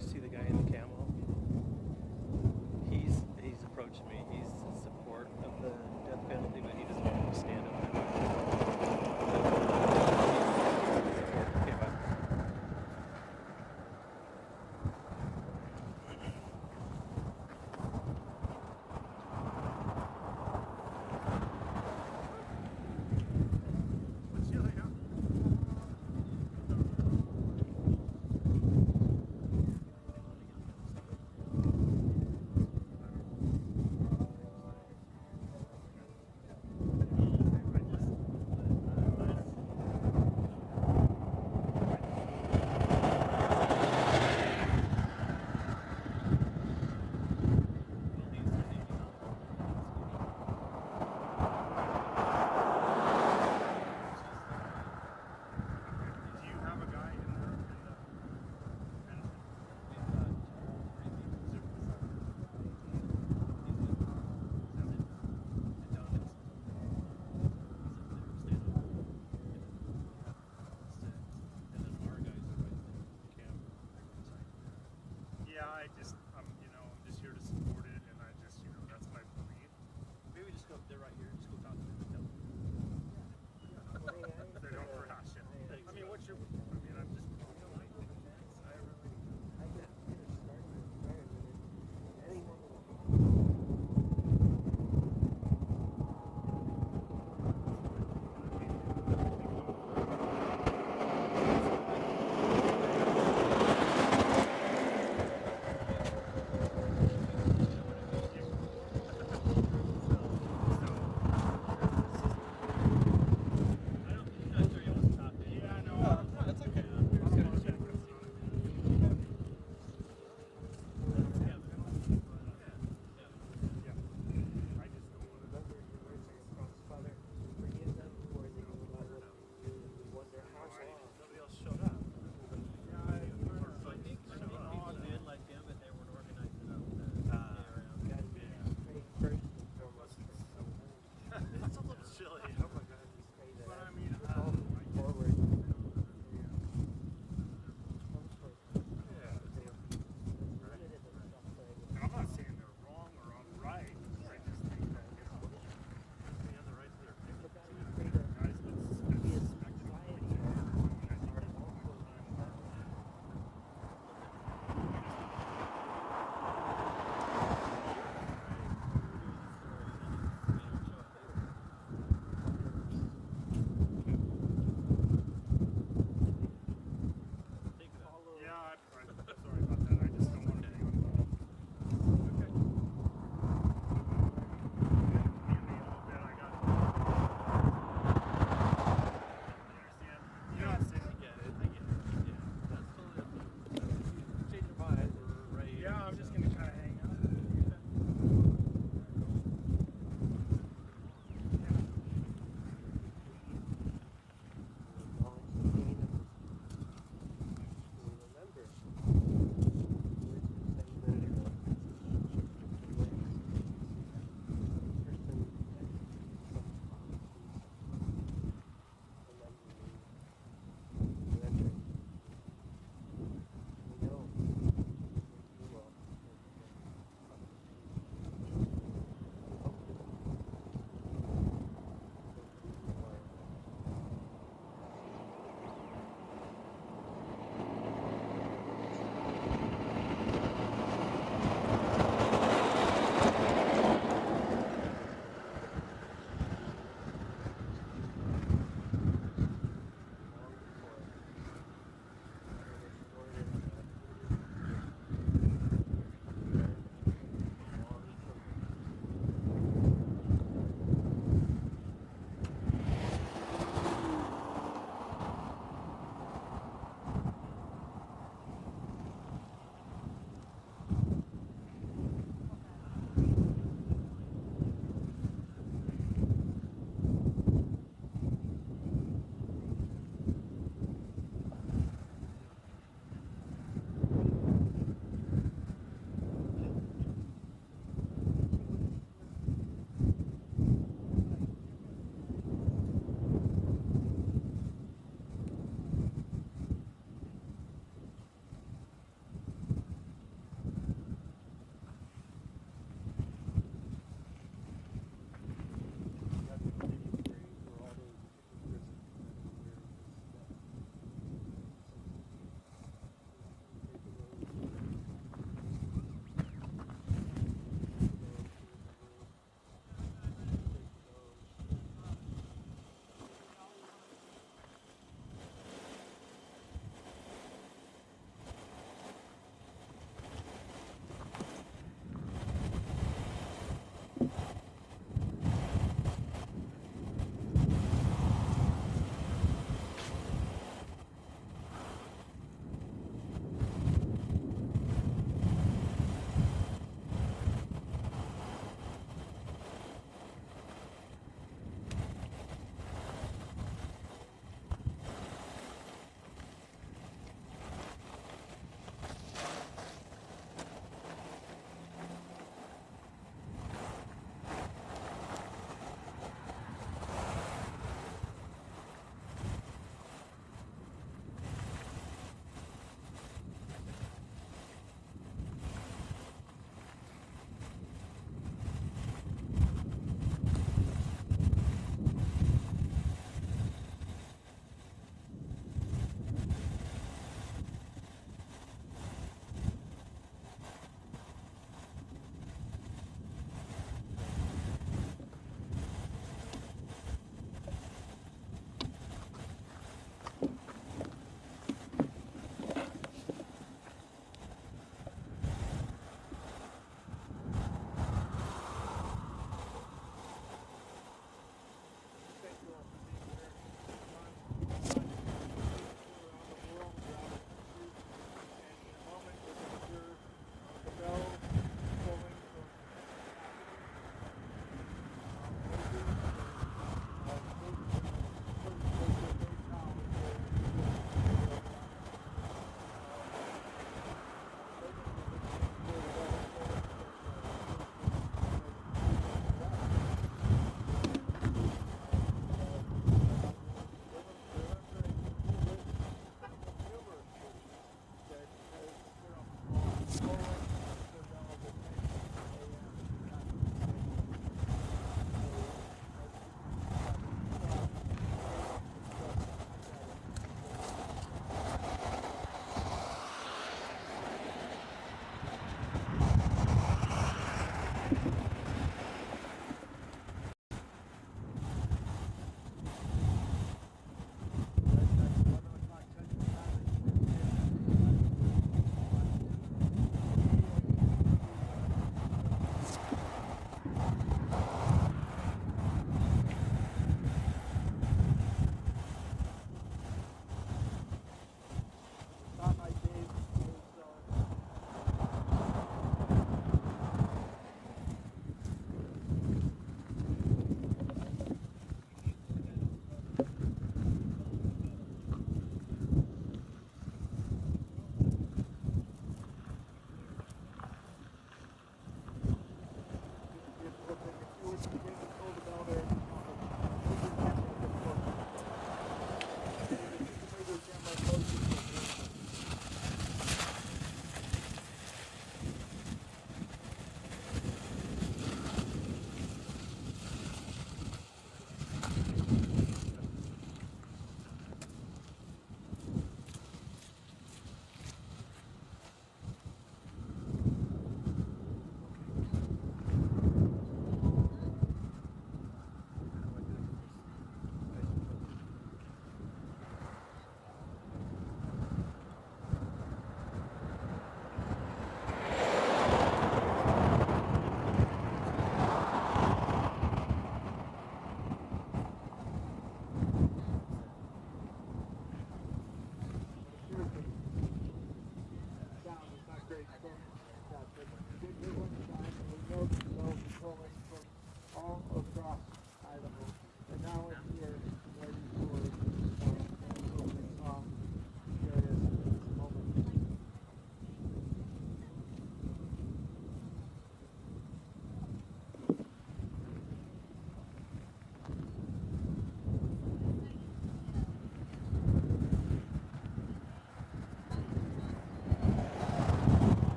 See the guy in the camo? He's approached me. He's in support of the death penalty, but he doesn't want to stand up. Okay, bye.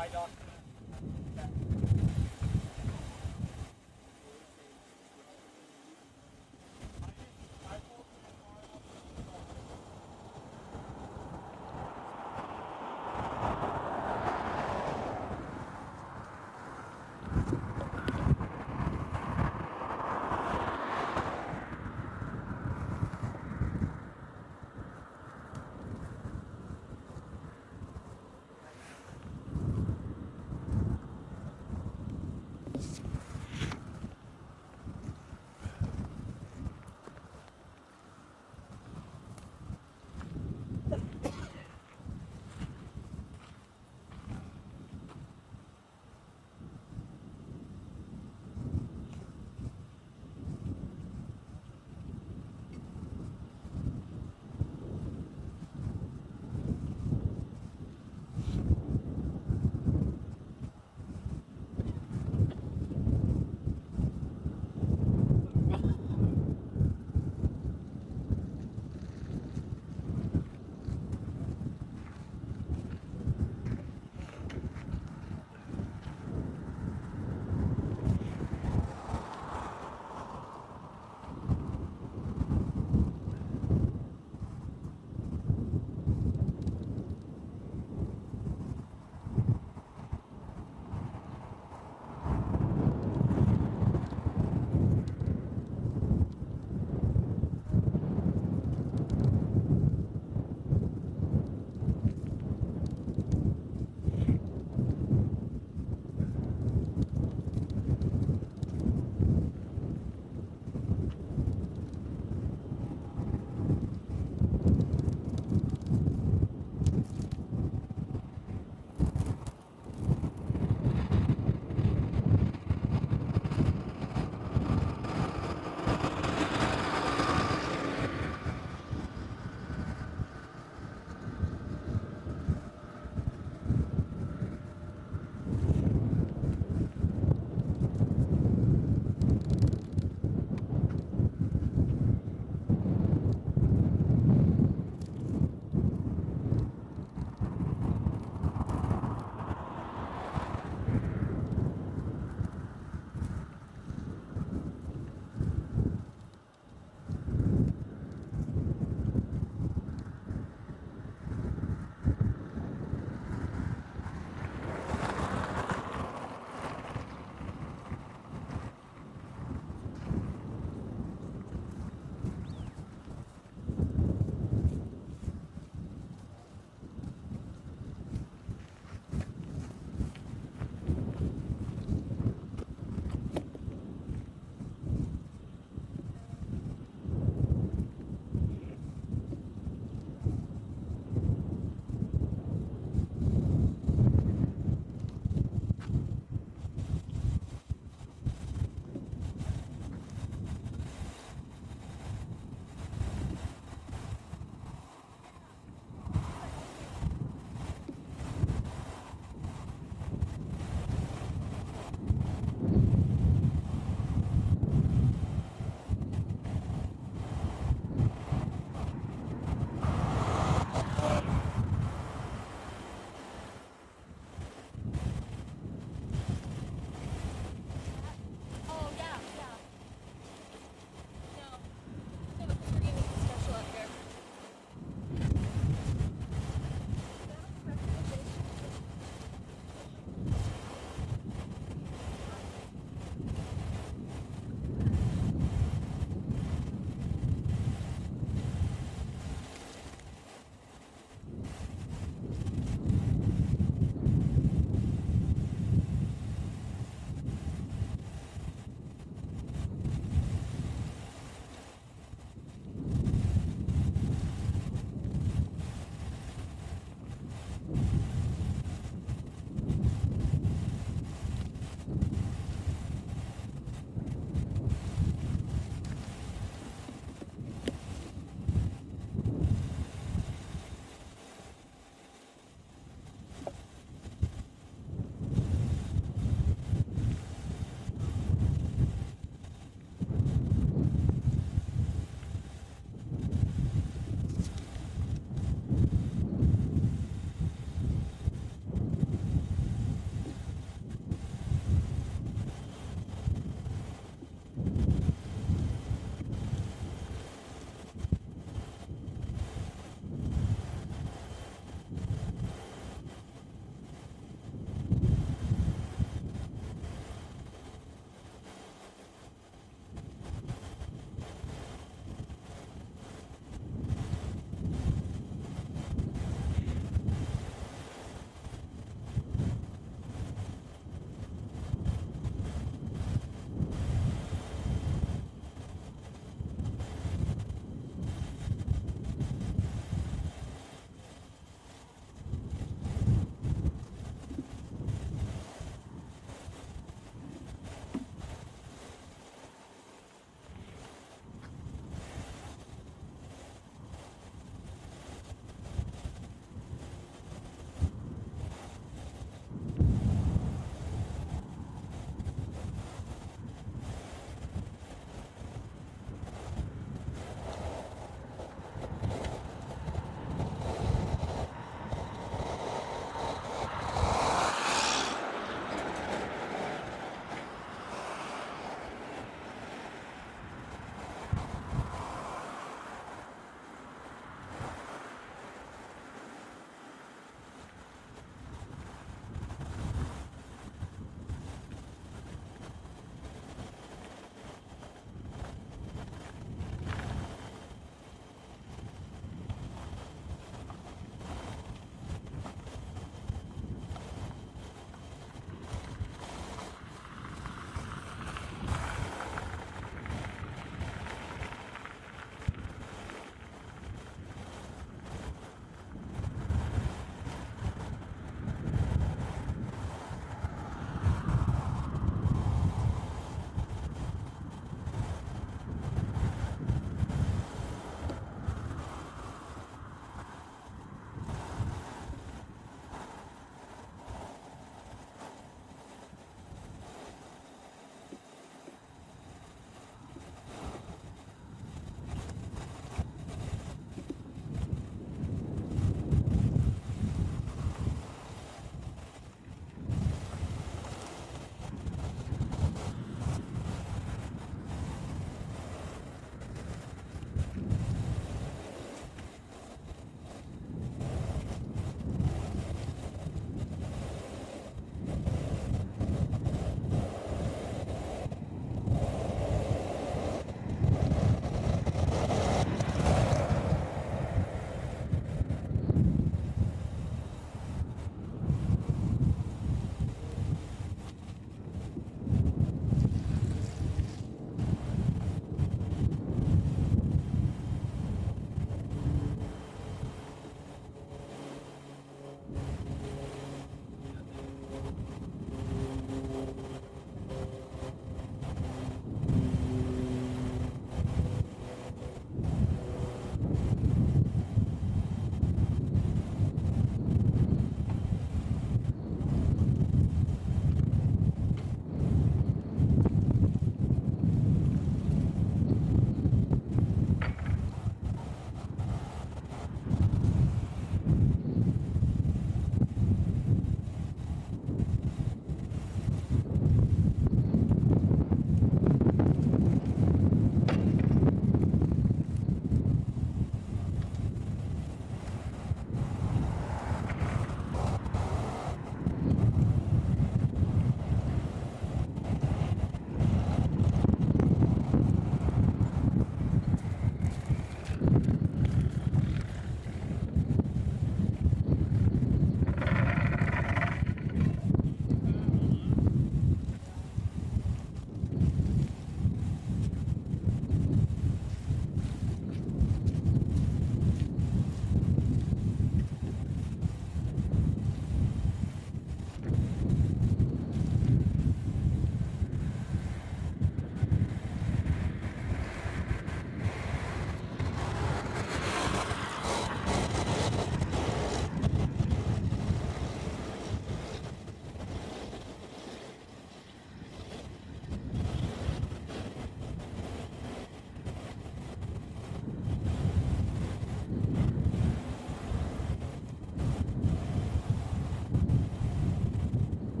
I document that.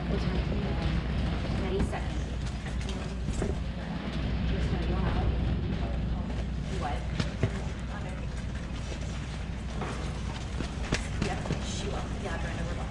Ready, set. Just gonna go out. What? Yep, she will. Yeah, Brenda, we're going.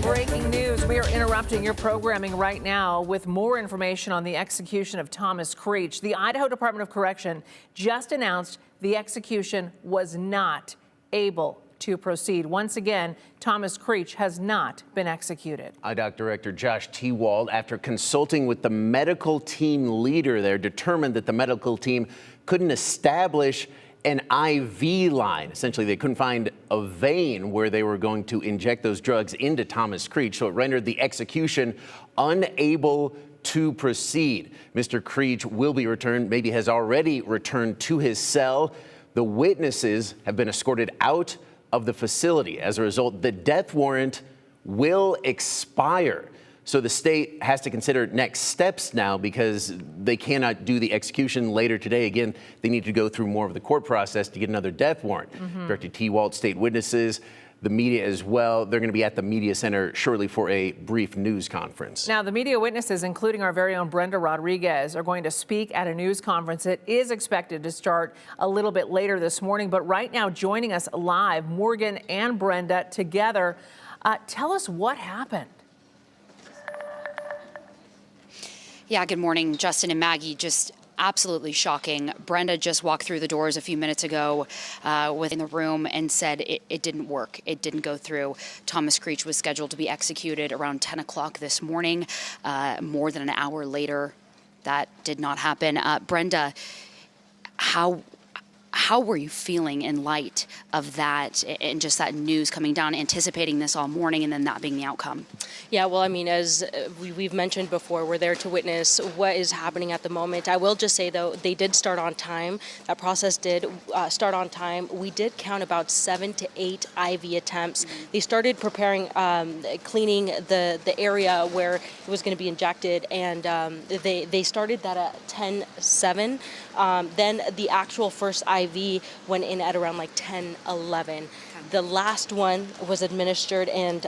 Breaking news. We are interrupting your programming right now with more information on the execution of Thomas Creech. The Idaho Department of Correction just announced the execution was not able to proceed. Once again, Thomas Creech has not been executed. IDOC Director Josh Tewald, after consulting with the medical team leader there, determined that the medical team couldn't establish an IV line. Essentially, they couldn't find a vein where they were going to inject those drugs into Thomas Creech, so it rendered the execution unable to proceed. Mr. Creech will be returned, maybe has already returned to his cell. The witnesses have been escorted out of the facility. As a result, the death warrant will expire. So the state has to consider next steps now because they cannot do the execution later today. Again, they need to go through more of the court process to get another death warrant. Director Tewald, state witnesses, the media as well. They're going to be at the media center shortly for a brief news conference. Now, the media witnesses, including our very own Brenda Rodriguez, are going to speak at a news conference. It is expected to start a little bit later this morning. But right now, joining us live, Morgan and Brenda together. Tell us what happened. Yeah, good morning, Justin and Maggie. Just absolutely shocking. Brenda just walked through the doors a few minutes ago within the room and said it didn't work. It didn't go through. Thomas Creech was scheduled to be executed around 10 o'clock this morning. More than an hour later, that did not happen. Brenda, how were you feeling in light of that and just that news coming down, anticipating this all morning and then that being the outcome? Yeah, well, I mean, as we've mentioned before, we're there to witness what is happening at the moment. I will just say, though, they did start on time. That process did start on time. We did count about 7 to 8 IV attempts. They started preparing, cleaning the area where it was going to be injected, and they started that at 10:07. Then the actual first IV went in at around like 10:11. The last one was administered, and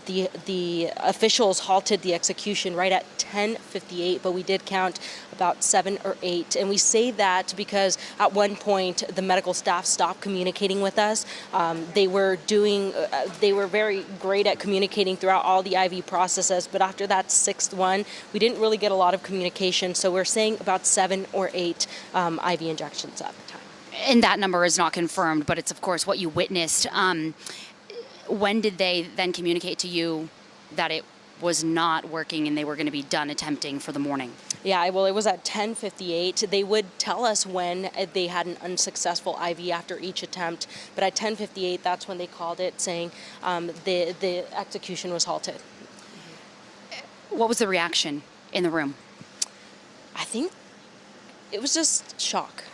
the officials halted the execution right at 10:58, but we did count about 7 or 8. And we say that because at one point the medical staff stopped communicating with us. They were very great at communicating throughout all the IV processes, but after that 6th one, we didn't really get a lot of communication. So we're saying about 7 or 8 IV injections at the time. And that number is not confirmed, but it's, of course, what you witnessed. When did they then communicate to you that it was not working and they were going to be done attempting for the morning? Yeah, well, it was at 10:58. They would tell us when they had an unsuccessful IV after each attempt, but at 10:58, that's when they called it, saying the execution was halted. What was the reaction in the room? I think it was just shock.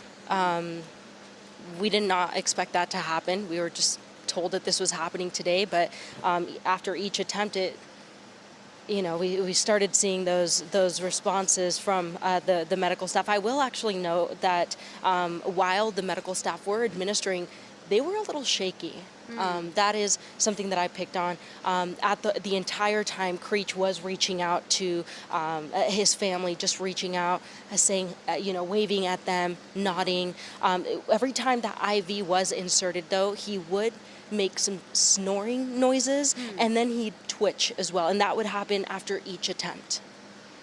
We did not expect that to happen. We were just told that this was happening today, but after each attempt, we started seeing those responses from the medical staff. I will actually note that while the medical staff were administering, they were a little shaky. That is something that I picked on. At the entire time, Creech was reaching out to his family, just reaching out, saying, waving at them, nodding. Every time the IV was inserted, though, he would make some snoring noises, and then he'd twitch as well, and that would happen after each attempt.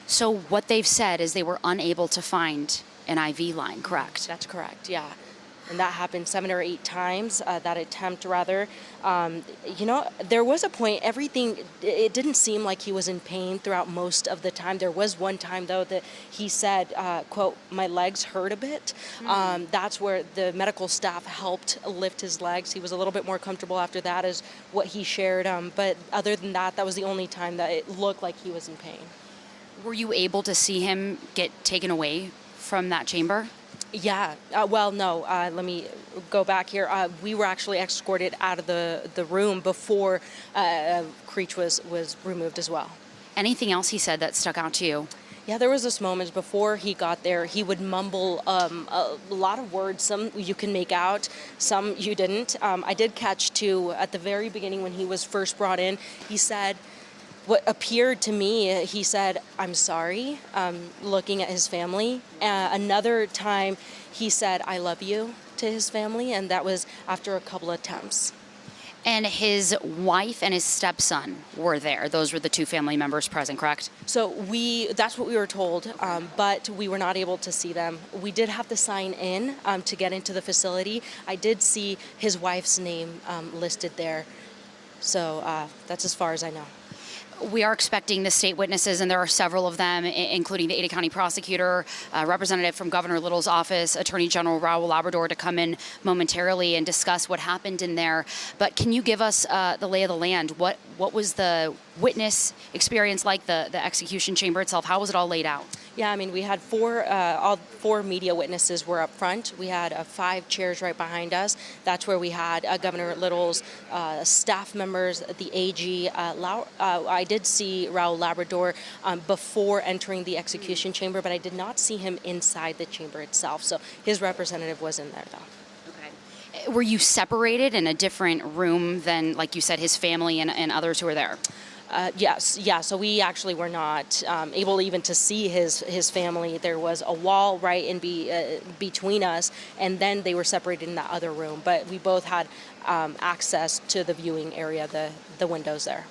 So what they've said is they were unable to find an IV line, correct? That's correct, yeah. And that happened 7 or 8 times, that attempt rather. There was a point, it didn't seem like he was in pain throughout most of the time. There was one time, though, that he said, quote, "My legs hurt a bit." That's where the medical staff helped lift his legs. He was a little bit more comfortable after that, is what he shared. But other than that, that was the only time that it looked like he was in pain. Were you able to see him get taken away from that chamber? Yeah, no, let me go back here. We were actually escorted out of the room before Creech was removed as well. Anything else he said that stuck out to you? Yeah, there was this moment before he got there, he would mumble a lot of words. Some you can make out, some you didn't. I did catch too, at the very beginning when he was first brought in, he said, what appeared to me, he said, "I'm sorry," looking at his family. Another time, he said, "I love you," to his family, and that was after a couple attempts. And his wife and his stepson were there. Those were the 2 family members present, correct? So that's what we were told, but we were not able to see them. We did have to sign in to get into the facility. I did see his wife's name listed there. So that's as far as I know. We are expecting the state witnesses, and there are several of them, including the Ada County prosecutor, representative from Governor Little's office, Attorney General Raul Labrador, to come in momentarily and discuss what happened in there. But can you give us the lay of the land? What was the witness experience like, the execution chamber itself? How was it all laid out? Yeah, I mean, we had all 4 media witnesses were up front. We had 5 chairs right behind us. That's where we had Governor Little's staff members, the AG. I did see Raul Labrador before entering the execution chamber, but I did not see him inside the chamber itself. So his representative was in there, though. Okay. Were you separated in a different room than, like you said, his family and others who were there? Yes, yeah. So we actually were not able even to see his family. There was a wall right in between us, and then they were separated in that other room. But we both had access to the viewing area, the windows there.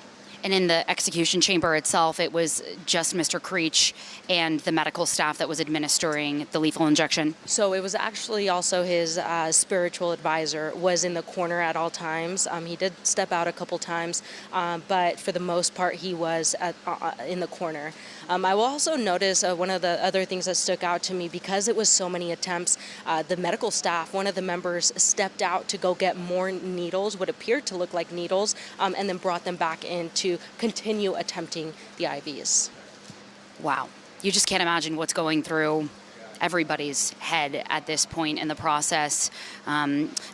And in the execution chamber itself, it was just Mr. Creech and the medical staff that was administering the lethal injection? So it was actually also his spiritual advisor was in the corner at all times. He did step out a couple times, but for the most part, he was in the corner. I will also notice one of the other things that stuck out to me, because it was so many attempts, the medical staff, one of the members stepped out to go get more needles, what appeared to look like needles, and then brought them back in to continue attempting the IVs. Wow. You just can't imagine what's going through everybody's head at this point in the process.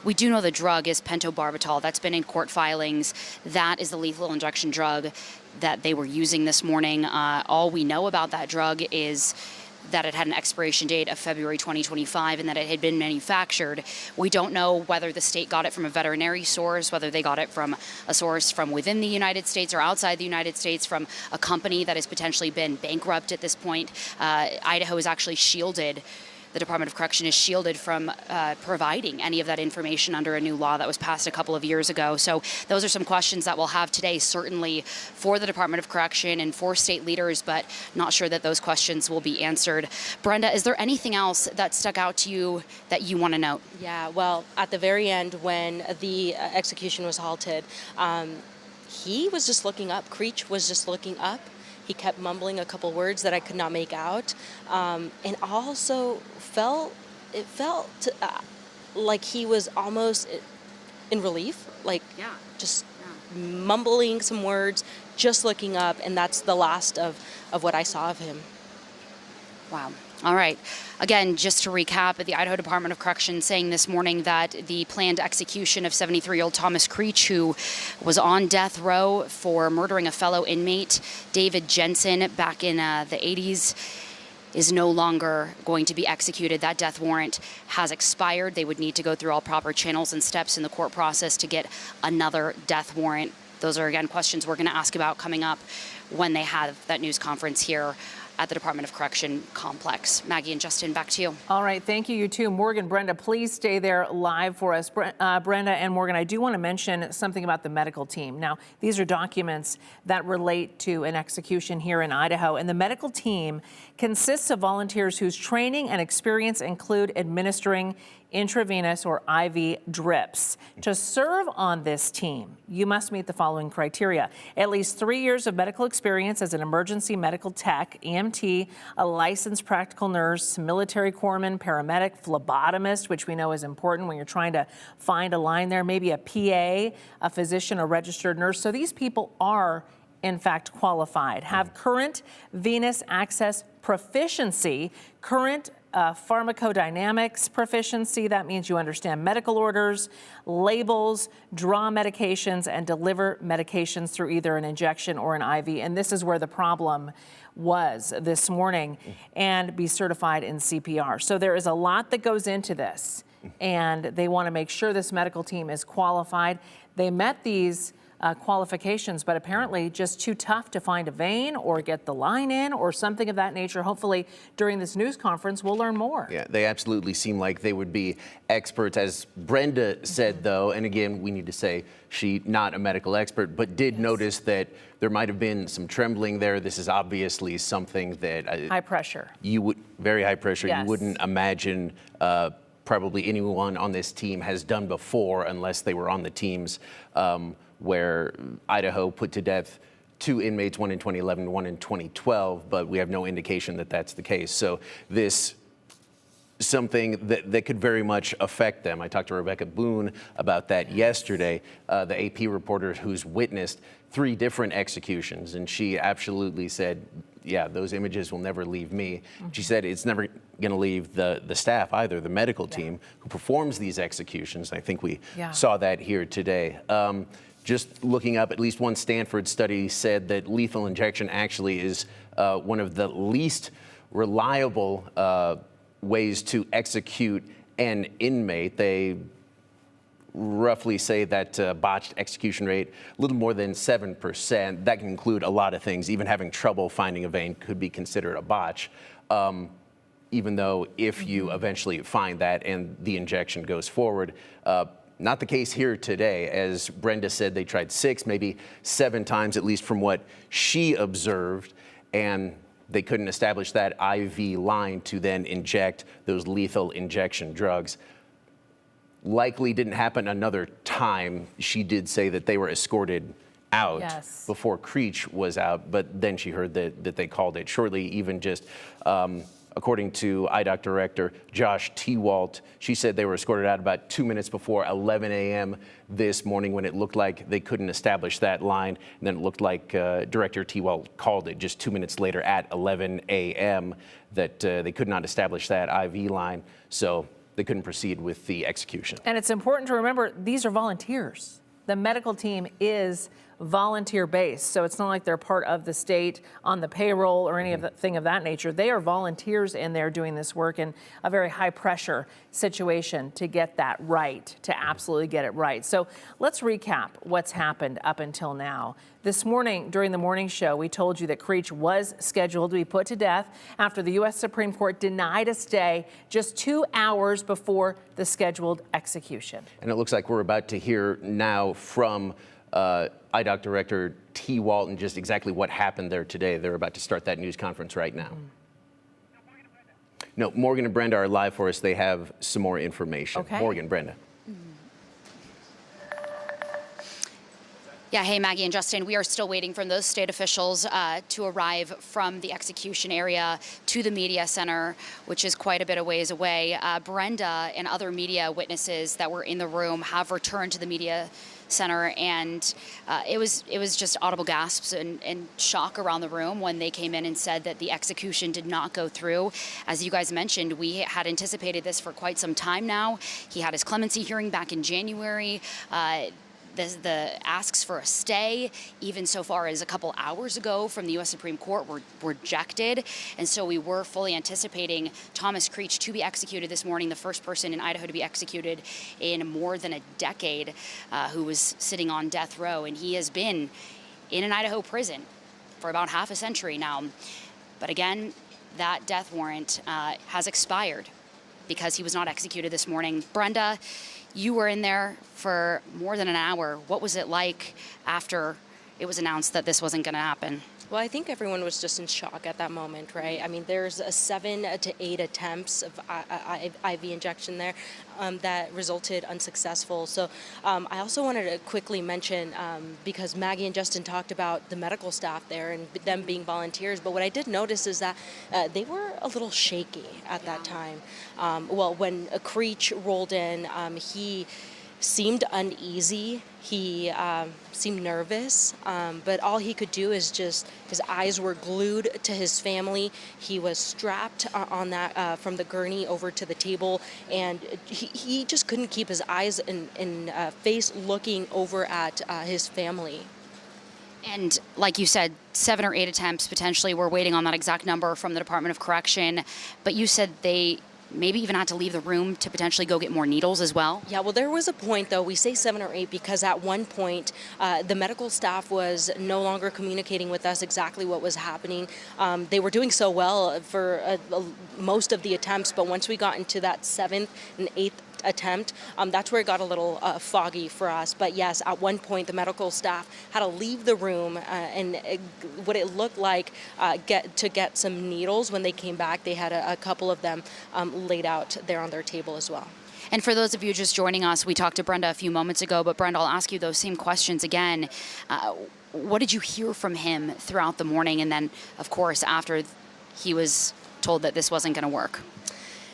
We do know the drug is pentobarbital. That's been in court filings. That is the lethal injection drug that they were using this morning. All we know about that drug is that it had an expiration date of February 2025 and that it had been manufactured. We don't know whether the state got it from a veterinary source, whether they got it from a source from within the United States or outside the United States, from a company that has potentially been bankrupt at this point. Idaho is actually shielded. The Department of Correction is shielded from providing any of that information under a new law that was passed a couple of years ago. So those are some questions that we'll have today, certainly for the Department of Correction and for state leaders, but not sure that those questions will be answered. Brenda, is there anything else that stuck out to you that you want to note? Yeah, well, at the very end when the execution was halted, he was just looking up. Creech was just looking up. He kept mumbling a couple words that I could not make out, and also it felt like he was almost in relief, like just mumbling some words, just looking up, and that's the last of what I saw of him. Wow. All right. Again, just to recap, the Idaho Department of Corrections saying this morning that the planned execution of 73-year-old Thomas Creech, who was on death row for murdering a fellow inmate, David Jensen, back in the 80s, is no longer going to be executed. That death warrant has expired. They would need to go through all proper channels and steps in the court process to get another death warrant. Those are, again, questions we're going to ask about coming up when they have that news conference here at the Department of Correction complex. Maggie and Justin, back to you. All right, thank you, you too. Morgan, Brenda, please stay there live for us. Brenda and Morgan, I do want to mention something about the medical team. Now, these are documents that relate to an execution here in Idaho, and the medical team consists of volunteers whose training and experience include administering intravenous or IV drips. To serve on this team, you must meet the following criteria: at least 3 years of medical experience as an emergency medical tech, EMT, a licensed practical nurse, military corpsman, paramedic, phlebotomist, which we know is important when you're trying to find a line there, maybe a PA, a physician, a registered nurse. So these people are in fact qualified, have current venous access proficiency, current pharmacodynamics proficiency. That means you understand medical orders, labels, draw medications, and deliver medications through either an injection or an IV. And this is where the problem was this morning, and be certified in CPR. So there is a lot that goes into this, and they want to make sure this medical team is qualified. They met these qualifications, but apparently just too tough to find a vein or get the line in or something of that nature. Hopefully during this news conference, we'll learn more. Yeah, they absolutely seem like they would be experts, as Brenda said, though. And again, we need to say she not a medical expert, but did notice that there might have been some trembling there. This is obviously something that high pressure. You would very high pressure. Yes. You wouldn't imagine probably anyone on this team has done before, unless they were on the teams where Idaho put to death 2 inmates, one in 2011, one in 2012, but we have no indication that that's the case. So this something that could very much affect them. I talked to Rebecca Boone about that yesterday, the AP reporter who's witnessed 3 different executions, and she absolutely said, yeah, those images will never leave me. She said it's never going to leave the staff either, the medical team who performs these executions. I think we saw that here today. Just looking up, at least one Stanford study said that lethal injection actually is one of the least reliable ways to execute an inmate. They roughly say that botched execution rate, a little more than 7%. That can include a lot of things. Even having trouble finding a vein could be considered a botch, even though if you eventually find that and the injection goes forward. Not the case here today. As Brenda said, they tried 6, maybe 7 times, at least from what she observed, and they couldn't establish that IV line to then inject those lethal injection drugs. Likely didn't happen another time. She did say that they were escorted out before Creech was out, but then she heard that they called it shortly, even just according to IDOC Director Josh T-Walt, she said they were escorted out about 2 minutes before 11 a.m. this morning, when it looked like they couldn't establish that line. And then it looked like Director T-Walt called it just 2 minutes later at 11 a.m. that they could not establish that IV line, so they couldn't proceed with the execution. And it's important to remember, these are volunteers. The medical team is volunteer-based, so it's not like they're part of the state on the payroll or anything of that nature. They are volunteers in there doing this work in a very high-pressure situation to get that right, to absolutely get it right. So let's recap what's happened up until now. This morning, during the morning show, we told you that Creech was scheduled to be put to death after the U.S. Supreme Court denied a stay just 2 hours before the scheduled execution. And it looks like we're about to hear now from IDOC Director T-Walt and just exactly what happened there today. They're about to start that news conference right now. No, Morgan and Brenda are live for us. They have some more information. Okay. Morgan, Brenda. Yeah, hey, Maggie and Justin, we are still waiting for those state officials to arrive from the execution area to the media center, which is quite a bit of ways away. Brenda and other media witnesses that were in the room have returned to the media center, and it was just audible gasps and shock around the room when they came in and said that the execution did not go through. As you guys mentioned, we had anticipated this for quite some time now. He had his clemency hearing back in January. The asks for a stay, even so far as a couple hours ago from the U.S. Supreme Court, were rejected. And so we were fully anticipating Thomas Creech to be executed this morning, the first person in Idaho to be executed in more than a decade, who was sitting on death row. And he has been in an Idaho prison for about half a century now. But again, that death warrant has expired because he was not executed this morning. Brenda, you were in there for more than an hour. What was it like after it was announced that this wasn't going to happen? Well, I think everyone was just in shock at that moment, right? I mean, there's 7 to 8 attempts of IV injection there that resulted unsuccessful. So I also wanted to quickly mention, because Maggie and Justin talked about the medical staff there and them being volunteers, but what I did notice is that they were a little shaky at that time. Well, when Creech rolled in, he seemed uneasy. He seemed nervous, but all he could do is just, his eyes were glued to his family. He was strapped on that from the gurney over to the table, and he just couldn't keep his eyes and face looking over at his family. And like you said, 7 or 8 attempts potentially. We're waiting on that exact number from the Department of Correction. But you said they maybe even had to leave the room to potentially go get more needles as well? Yeah, well, there was a point, though. We say 7 or 8 because at one point, the medical staff was no longer communicating with us exactly what was happening. They were doing so well for most of the attempts, but once we got into that 7th and 8th attempt, that's where it got a little foggy for us. But yes, at one point the medical staff had to leave the room and what it looked like get some needles. When they came back, they had a couple of them laid out there on their table as well. And for those of you just joining us, we talked to Brenda a few moments ago, but Brenda, I'll ask you those same questions again. What did you hear from him throughout the morning, and then of course after he was told that this wasn't going to work?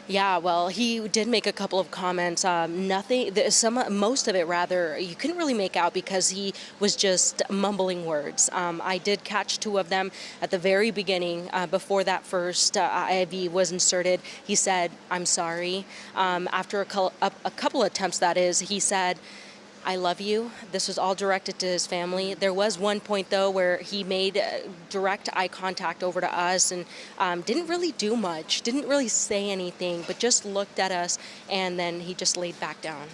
Yeah, well, he did make a couple of comments. Most of it, rather, you couldn't really make out because he was just mumbling words. I did catch 2 of them at the very beginning, before that first IV was inserted. He said, "I'm sorry." After a couple attempts, that is, he said, "I love you." This was all directed to his family. There was one point, though, where he made direct eye contact over to us and didn't really do much, didn't really say anything, but just looked at us, and then he just laid back down.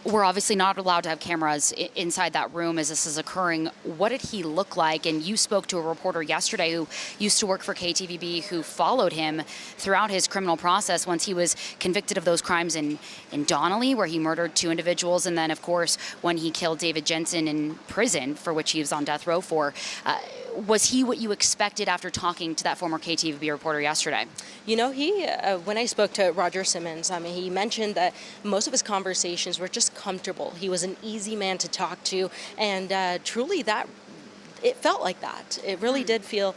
We're obviously not allowed to have cameras inside that room as this is occurring. What did he look like? And you spoke to a reporter yesterday who used to work for KTVB who followed him throughout his criminal process once he was convicted of those crimes in Donnelly, where he murdered 2 individuals, and then, of course, when he killed David Jensen in prison, for which he was on death row for. Was he what you expected after talking to that former KTVB reporter yesterday? You know, when I spoke to Roger Simmons, he mentioned that most of his conversations were just comfortable. He was an easy man to talk to, and truly it felt like that. It really did feel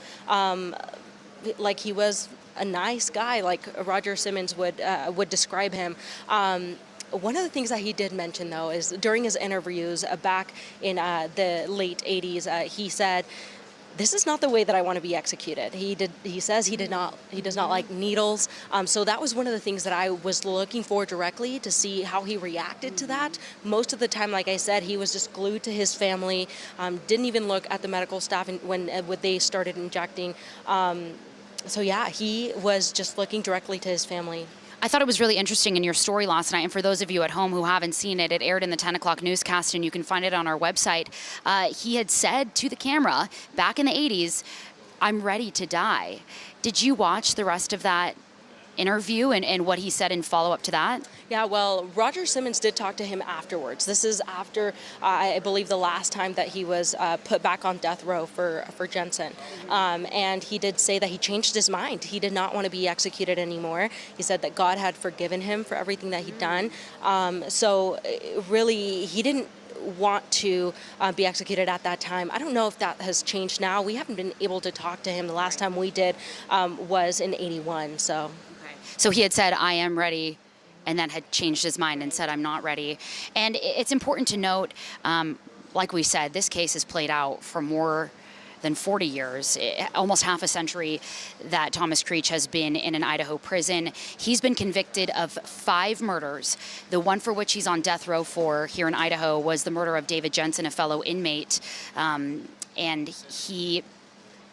like he was a nice guy, like Roger Simmons would describe him. One of the things that he did mention, though, is during his interviews back in the late 80s, he said, "This is not the way that I want to be executed." He says he does not like needles. So that was one of the things that I was looking for directly to see how he reacted to that. Most of the time, like I said, he was just glued to his family, didn't even look at the medical staff when they started injecting. So yeah, he was just looking directly to his family. I thought it was really interesting in your story last night, and for those of you at home who haven't seen it, it aired in the 10 o'clock newscast, and you can find it on our website. He had said to the camera back in the 80s, "I'm ready to die." Did you watch the rest of that interview and what he said in follow-up to that? Yeah, well, Roger Simmons did talk to him afterwards. This is after, I believe, the last time that he was put back on death row for Jensen. And he did say that he changed his mind. He did not want to be executed anymore. He said that God had forgiven him for everything that he'd done. So really, he didn't want to be executed at that time. I don't know if that has changed now. We haven't been able to talk to him. The last time we did was in '81. So. So he had said, "I am ready," and then had changed his mind and said, "I'm not ready." And it's important to note, like we said, this case has played out for more than 40 years, almost half a century that Thomas Creech has been in an Idaho prison. He's been convicted of 5 murders. The one for which he's on death row for here in Idaho was the murder of David Jensen, a fellow inmate, and he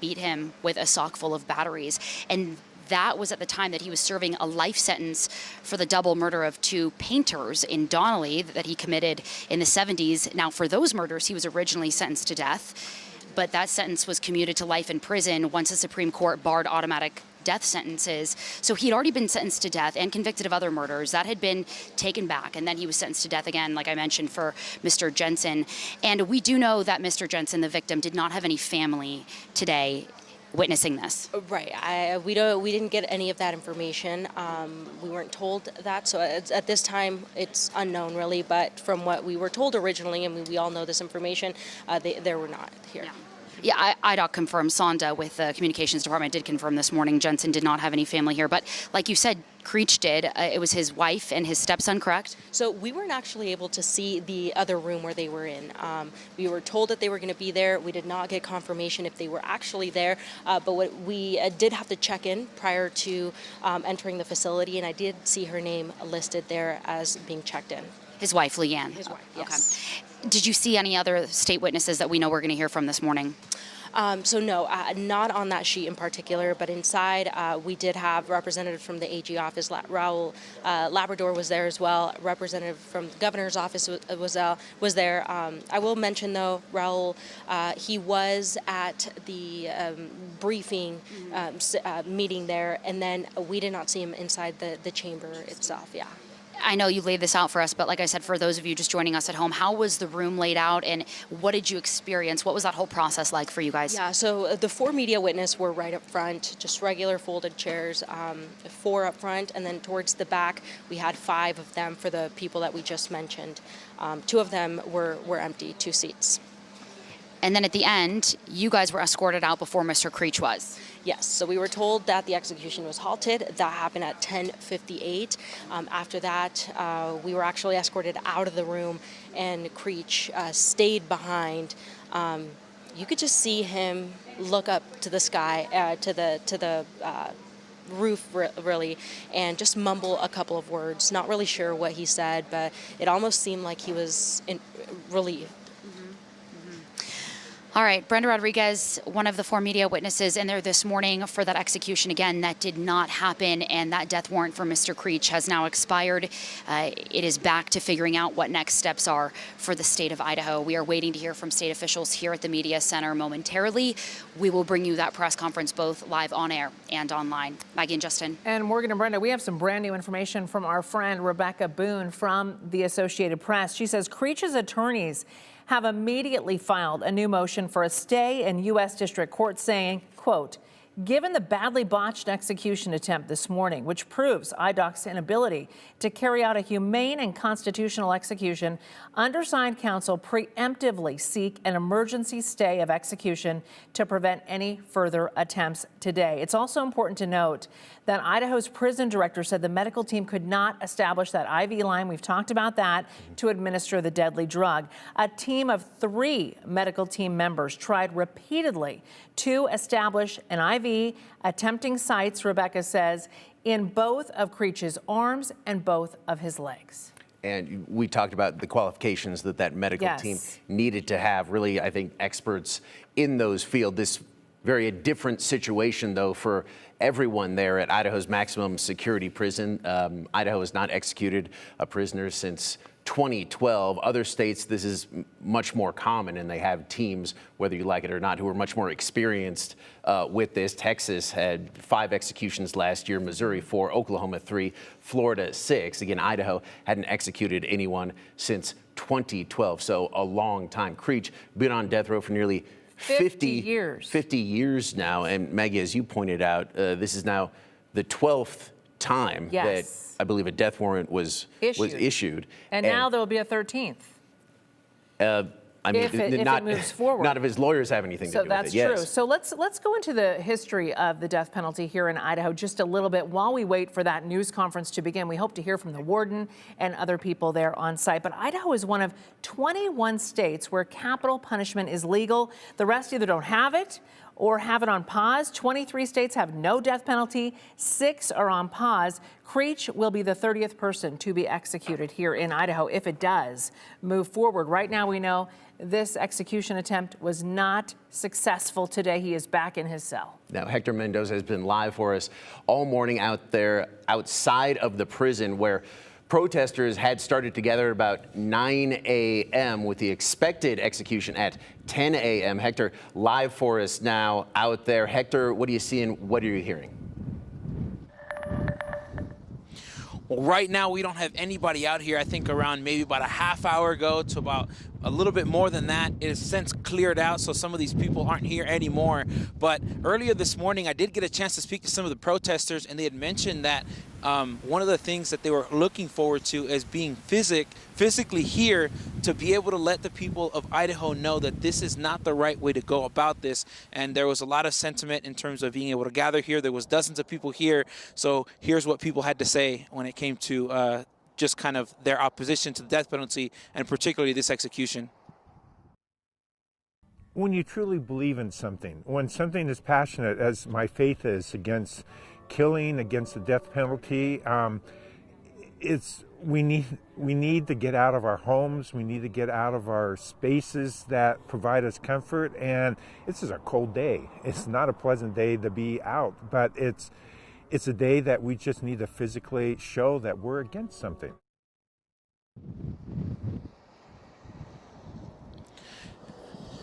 beat him with a sock full of batteries. And that was at the time that he was serving a life sentence for the double murder of 2 painters in Donnelly that he committed in the 70s. Now, for those murders, he was originally sentenced to death, but that sentence was commuted to life in prison once the Supreme Court barred automatic death sentences. So he'd already been sentenced to death and convicted of other murders. That had been taken back, and then he was sentenced to death again, like I mentioned, for Mr. Jensen. And we do know that Mr. Jensen, the victim, did not have any family today witnessing this. Right. We didn't get any of that information. We weren't told that. So at this time, it's unknown, really. But from what we were told originally, and we all know this information, they were not here. Yeah, IDOC confirmed. Sonda with the communications department did confirm this morning Jensen did not have any family here. But like you said, Creech did. It was his wife and his stepson, correct? So we weren't actually able to see the other room where they were in. We were told that they were going to be there. We did not get confirmation if they were actually there. But what we did have to check in prior to entering the facility, and I did see her name listed there as being checked in. His wife, Leanne. His wife, yes. Okay. Did you see any other state witnesses that we know we're going to hear from this morning? So no, not on that sheet in particular, but inside we did have representative from the AG office, Raul Labrador was there as well. Representative from the governor's office was there. I will mention though, Raul, he was at the briefing meeting there, and then we did not see him inside the chamber itself. Yeah. I know you laid this out for us, but like I said, for those of you just joining us at home, how was the room laid out and what did you experience? What was that whole process like for you guys? Yeah, so the 4 media witnesses were right up front, just regular folded chairs, 4 up front, and then towards the back we had 5 of them for the people that we just mentioned. 2 of them were empty, 2 seats. And then at the end, you guys were escorted out before Mr. Creech was. Yes, so we were told that the execution was halted. That happened at 10:58. After that, we were actually escorted out of the room, and Creech stayed behind. You could just see him look up to the sky, to the roof, really, and just mumble a couple of words. Not really sure what he said, but it almost seemed like he was in relief. All right, Brenda Rodriguez, one of the 4 media witnesses in there this morning for that execution. Again, that did not happen, and that death warrant for Mr. Creech has now expired. It is back to figuring out what next steps are for the state of Idaho. We are waiting to hear from state officials here at the Media Center momentarily. We will bring you that press conference both live on air and online. Maggie and Justin. And Morgan and Brenda, we have some brand new information from our friend Rebecca Boone from the Associated Press. She says Creech's attorneys have immediately filed a new motion for a stay in U.S. District Court saying, quote, given the badly botched execution attempt this morning, which proves IDOC's inability to carry out a humane and constitutional execution, undersigned counsel preemptively seek an emergency stay of execution to prevent any further attempts today. It's also important to note that Idaho's prison director said the medical team could not establish that IV line, we've talked about that, to administer the deadly drug. A team of 3 medical team members tried repeatedly to establish an IV, attempting sites, Rebecca says, in both of Creech's arms and both of his legs. And we talked about the qualifications that medical team needed to have. Really, I think experts in those fields. This very different situation, though, for everyone there at Idaho's maximum security prison. Idaho has not executed a prisoner since 2012. Other states, this is much more common, and they have teams, whether you like it or not, who are much more experienced with this. Texas had 5 executions last year, Missouri 4, Oklahoma 3, Florida 6. Again, Idaho hadn't executed anyone since 2012, so a long time. Creech been on death row for nearly 50 years. 50 years now. And Maggie, as you pointed out, this is now the 12th time that I believe a death warrant was issued. And now there will be a 13th. I mean, if it moves forward. Not if his lawyers have anything to do with it. So that's true. So let's go into the history of the death penalty here in Idaho just a little bit while we wait for that news conference to begin. We hope to hear from the warden and other people there on site. But Idaho is one of 21 states where capital punishment is legal. The rest either don't have it or have it on pause. 23 states have no death penalty. 6 are on pause. Creech will be the 30th person to be executed here in Idaho if it does move forward. Right now we know this execution attempt was not successful today. He is back in his cell. Now, Hector Mendoza has been live for us all morning out there outside of the prison where protesters had started to gather about 9 a.m. with the expected execution at 10 a.m. Hector, live for us now out there. Hector, what are you seeing? What are you hearing? Well, right now we don't have anybody out here. I think around maybe about a half hour ago to about a little bit more than that. It has since cleared out, so some of these people aren't here anymore. But earlier this morning, I did get a chance to speak to some of the protesters, and they had mentioned that one of the things that they were looking forward to is being physically here to be able to let the people of Idaho know that this is not the right way to go about this. And there was a lot of sentiment in terms of being able to gather here. There was dozens of people here. So here's what people had to say when it came to just kind of their opposition to the death penalty and particularly this execution. When you truly believe in something, when something is passionate, as my faith is, against killing, against the death penalty, we need to get out of our homes. We need to get out of our spaces that provide us comfort. And this is a cold day. It's not a pleasant day to be out, but it's a day that we just need to physically show that we're against something.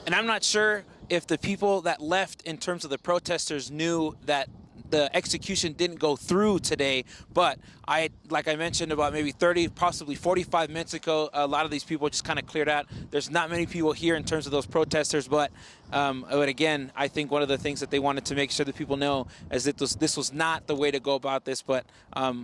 And I'm not sure if the people that left in terms of the protesters knew that the execution didn't go through today, but like I mentioned about maybe 30, possibly 45 minutes ago, a lot of these people just kind of cleared out. There's not many people here in terms of those protesters, but again, I think one of the things that they wanted to make sure that people know is that this was not the way to go about this, but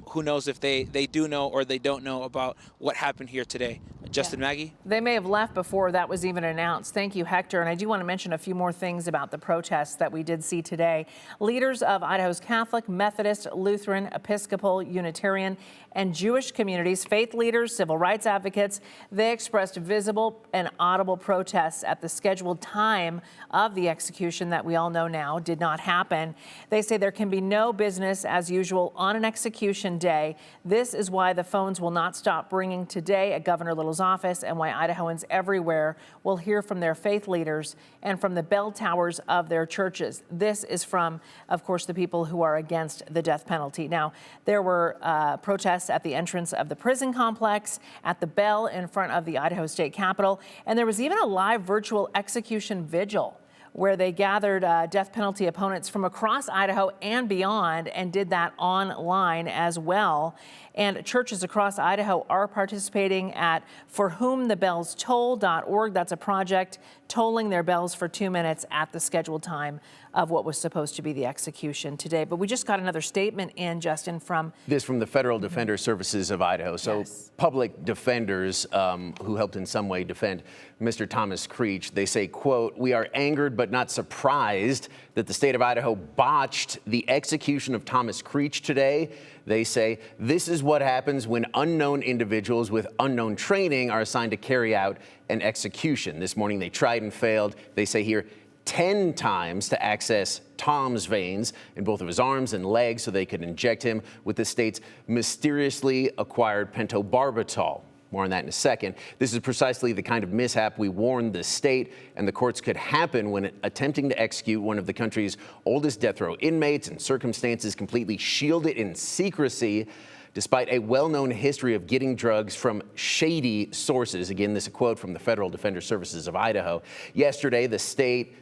who knows if they do know or they don't know about what happened here today. Justin, Maggie? They may have left before that was even announced. Thank you, Hector. And I do want to mention a few more things about the protests that we did see today. Leaders of Idaho's Catholic, Methodist, Lutheran, Episcopal, Unitarian, and Jewish communities, faith leaders, civil rights advocates, they expressed visible and audible protests at the scheduled time of the execution that we all know now did not happen. They say there can be no business as usual on an execution day. This is why the phones will not stop ringing today at Governor Little's office and why Idahoans everywhere will hear from their faith leaders and from the bell towers of their churches. This is from, of course, the people who are against the death penalty. Now, there were protests at the entrance of the prison complex, at the bell in front of the Idaho State Capitol, and there was even a live virtual execution vigil where they gathered death penalty opponents from across Idaho and beyond and did that online as well. And churches across Idaho are participating at forwhomthebellstoll.org. That's a project tolling their bells for 2 minutes at the scheduled time of what was supposed to be the execution today. But we just got another statement in, Justin, from the Federal Defender Services of Idaho. So yes. Public defenders who helped in some way defend Mr. Thomas Creech, they say, quote, "We are angered but not surprised that the state of Idaho botched the execution of Thomas Creech today." They say, "This is what happens when unknown individuals with unknown training are assigned to carry out an execution." This morning they tried and failed, they say here, 10 times to access Tom's veins in both of his arms and legs so they could inject him with the state's mysteriously acquired pentobarbital. More on that in a second. This is precisely the kind of mishap we warned the state and the courts could happen when attempting to execute one of the country's oldest death row inmates in circumstances completely shielded in secrecy, despite a well-known history of getting drugs from shady sources. Again, this is a quote from the Federal Defender Services of Idaho. Yesterday, the state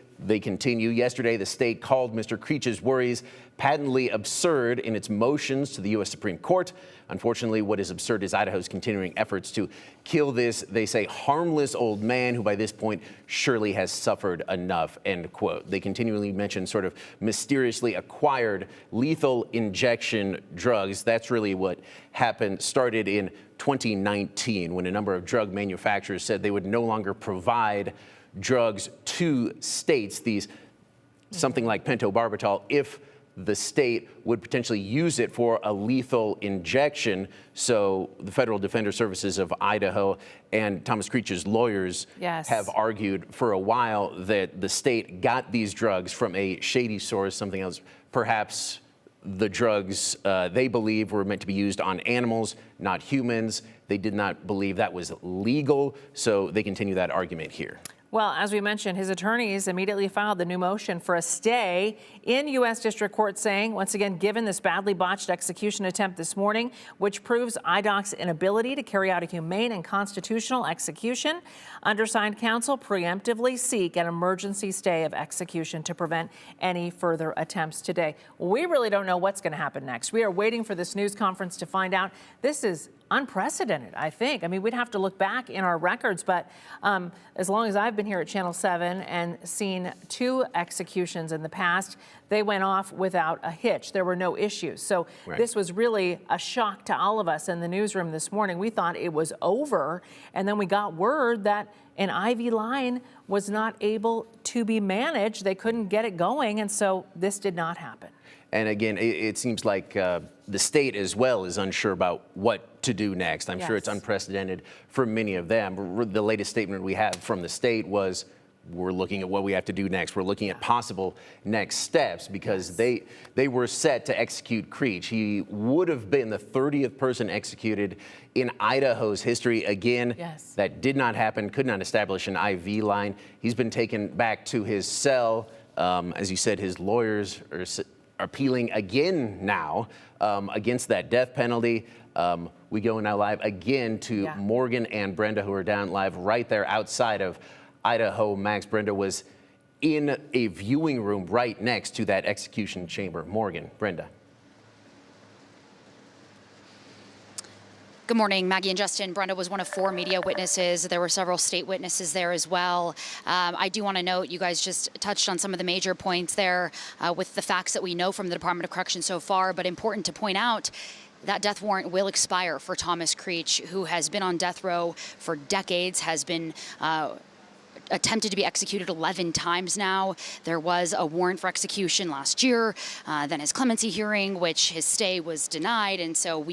called Mr. Creech's worries patently absurd in its motions to the U.S. Supreme Court. Unfortunately, what is absurd is Idaho's continuing efforts to kill this, they say, harmless old man who by this point surely has suffered enough, end quote. They continually mention sort of mysteriously acquired lethal injection drugs. That's really what happened, started in 2019 when a number of drug manufacturers said they would no longer provide drugs to states, these something like pentobarbital, if the state would potentially use it for a lethal injection. So the Federal Defender Services of Idaho and Thomas Creech's lawyers have argued for a while that the state got these drugs from a shady source, something else. Perhaps the drugs they believe were meant to be used on animals, not humans. They did not believe that was legal, so they continue that argument here. Well, as we mentioned, his attorneys immediately filed the new motion for a stay in U.S. District Court, saying, once again, given this badly botched execution attempt this morning, which proves IDOC's inability to carry out a humane and constitutional execution, undersigned counsel preemptively seek an emergency stay of execution to prevent any further attempts today. We really don't know what's going to happen next. We are waiting for this news conference to find out. This is unprecedented, I think. I mean, we'd have to look back in our records, but as long as I've been here at Channel 7 and seen 2 executions in the past, they went off without a hitch. There were no issues. So this was really a shock to all of us in the newsroom this morning. We thought it was over, and then we got word that an IV line was not able to be managed. They couldn't get it going, and so this did not happen. And again, it seems like the state as well is unsure about what to do next. I'm sure it's unprecedented for many of them. The latest statement we have from the state was, we're looking at what we have to do next. We're looking at possible next steps, because they were set to execute Creech. He would have been the 30th person executed in Idaho's history. Again, that did not happen, could not establish an IV line. He's been taken back to his cell. As you said, his lawyers are appealing again now against that death penalty. We go now live again to Morgan and Brenda, who are down live right there outside of Idaho Max. Brenda was in a viewing room right next to that execution chamber. Morgan, Brenda. Good morning, Maggie and Justin. Brenda was one of 4 media witnesses. There were several state witnesses there as well. I do want to note, you guys just touched on some of the major points there with the facts that we know from the Department of Corrections so far, but important to point out, that death warrant will expire for Thomas Creech, who has been on death row for decades, has been attempted to be executed 11 times now. There was a warrant for execution last year, then his clemency hearing, which his stay was denied, and so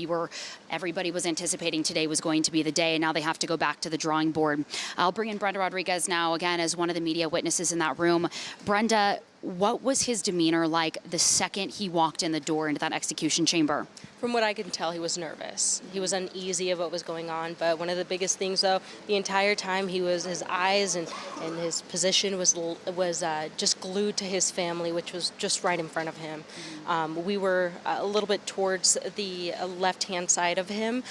everybody was anticipating today was going to be the day, and now they have to go back to the drawing board. I'll bring in Brenda Rodriguez now, again, as one of the media witnesses in that room. Brenda, what was his demeanor like the second he walked in the door into that execution chamber? From what I can tell, he was nervous. He was uneasy of what was going on. But one of the biggest things, though, the entire time his eyes and his position was just glued to his family, which was just right in front of him. We were a little bit towards the left-hand side of him,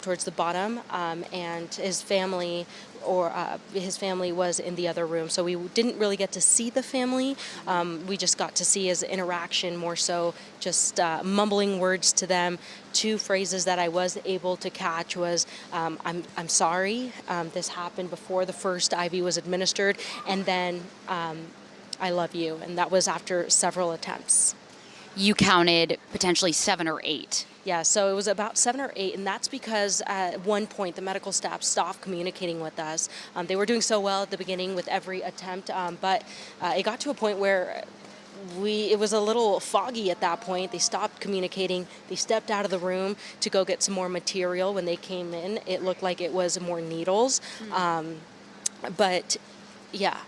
towards the bottom, and his family was in the other room. So we didn't really get to see the family. We just got to see his interaction, more so just mumbling words to them. 2 phrases that I was able to catch was, I'm sorry, this happened before the first IV was administered, and then I love you. And that was after several attempts. You counted potentially 7 or 8. Yeah, so it was about 7 or 8, and that's because at one point the medical staff stopped communicating with us. They were doing so well at the beginning with every attempt, but it got to a point where it was a little foggy at that point. They stopped communicating. They stepped out of the room to go get some more material. When they came in, it looked like it was more needles. But yeah.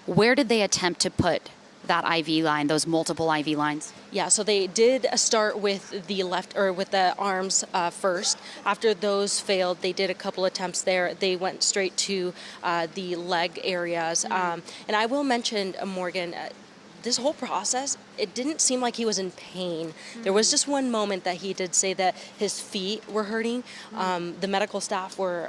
Where did they attempt to put that IV line, those multiple IV lines? Yeah, so they did start with the with the arms first. After those failed, they did a couple attempts there. They went straight to the leg areas. And I will mention, Morgan, this whole process, it didn't seem like he was in pain. There was just one moment that he did say that his feet were hurting. The medical staff were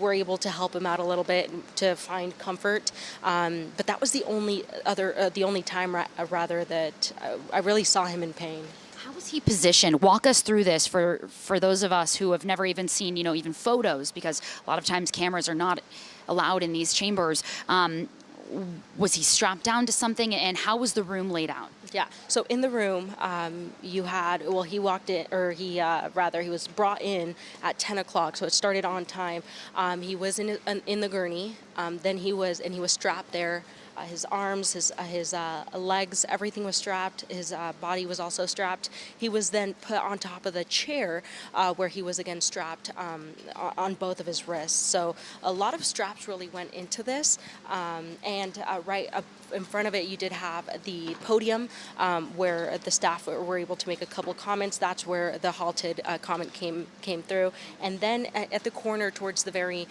able to help him out a little bit to find comfort. But that was the only time that I really saw him in pain. How was he positioned? Walk us through this for those of us who have never even seen, even photos, because a lot of times cameras are not allowed in these chambers. Was he strapped down to something, and how was the room laid out? Yeah. So in the room, he walked in, or he was brought in at 10 o'clock. So it started on time. He was in the gurney. Then he was strapped there. His arms, his legs, everything was strapped. His body was also strapped. He was then put on top of the chair where he was again strapped on both of his wrists. So a lot of straps really went into this. And right up in front of it, you did have the podium where the staff were able to make a couple comments. That's where the halted comment came through. And then at the corner towards the very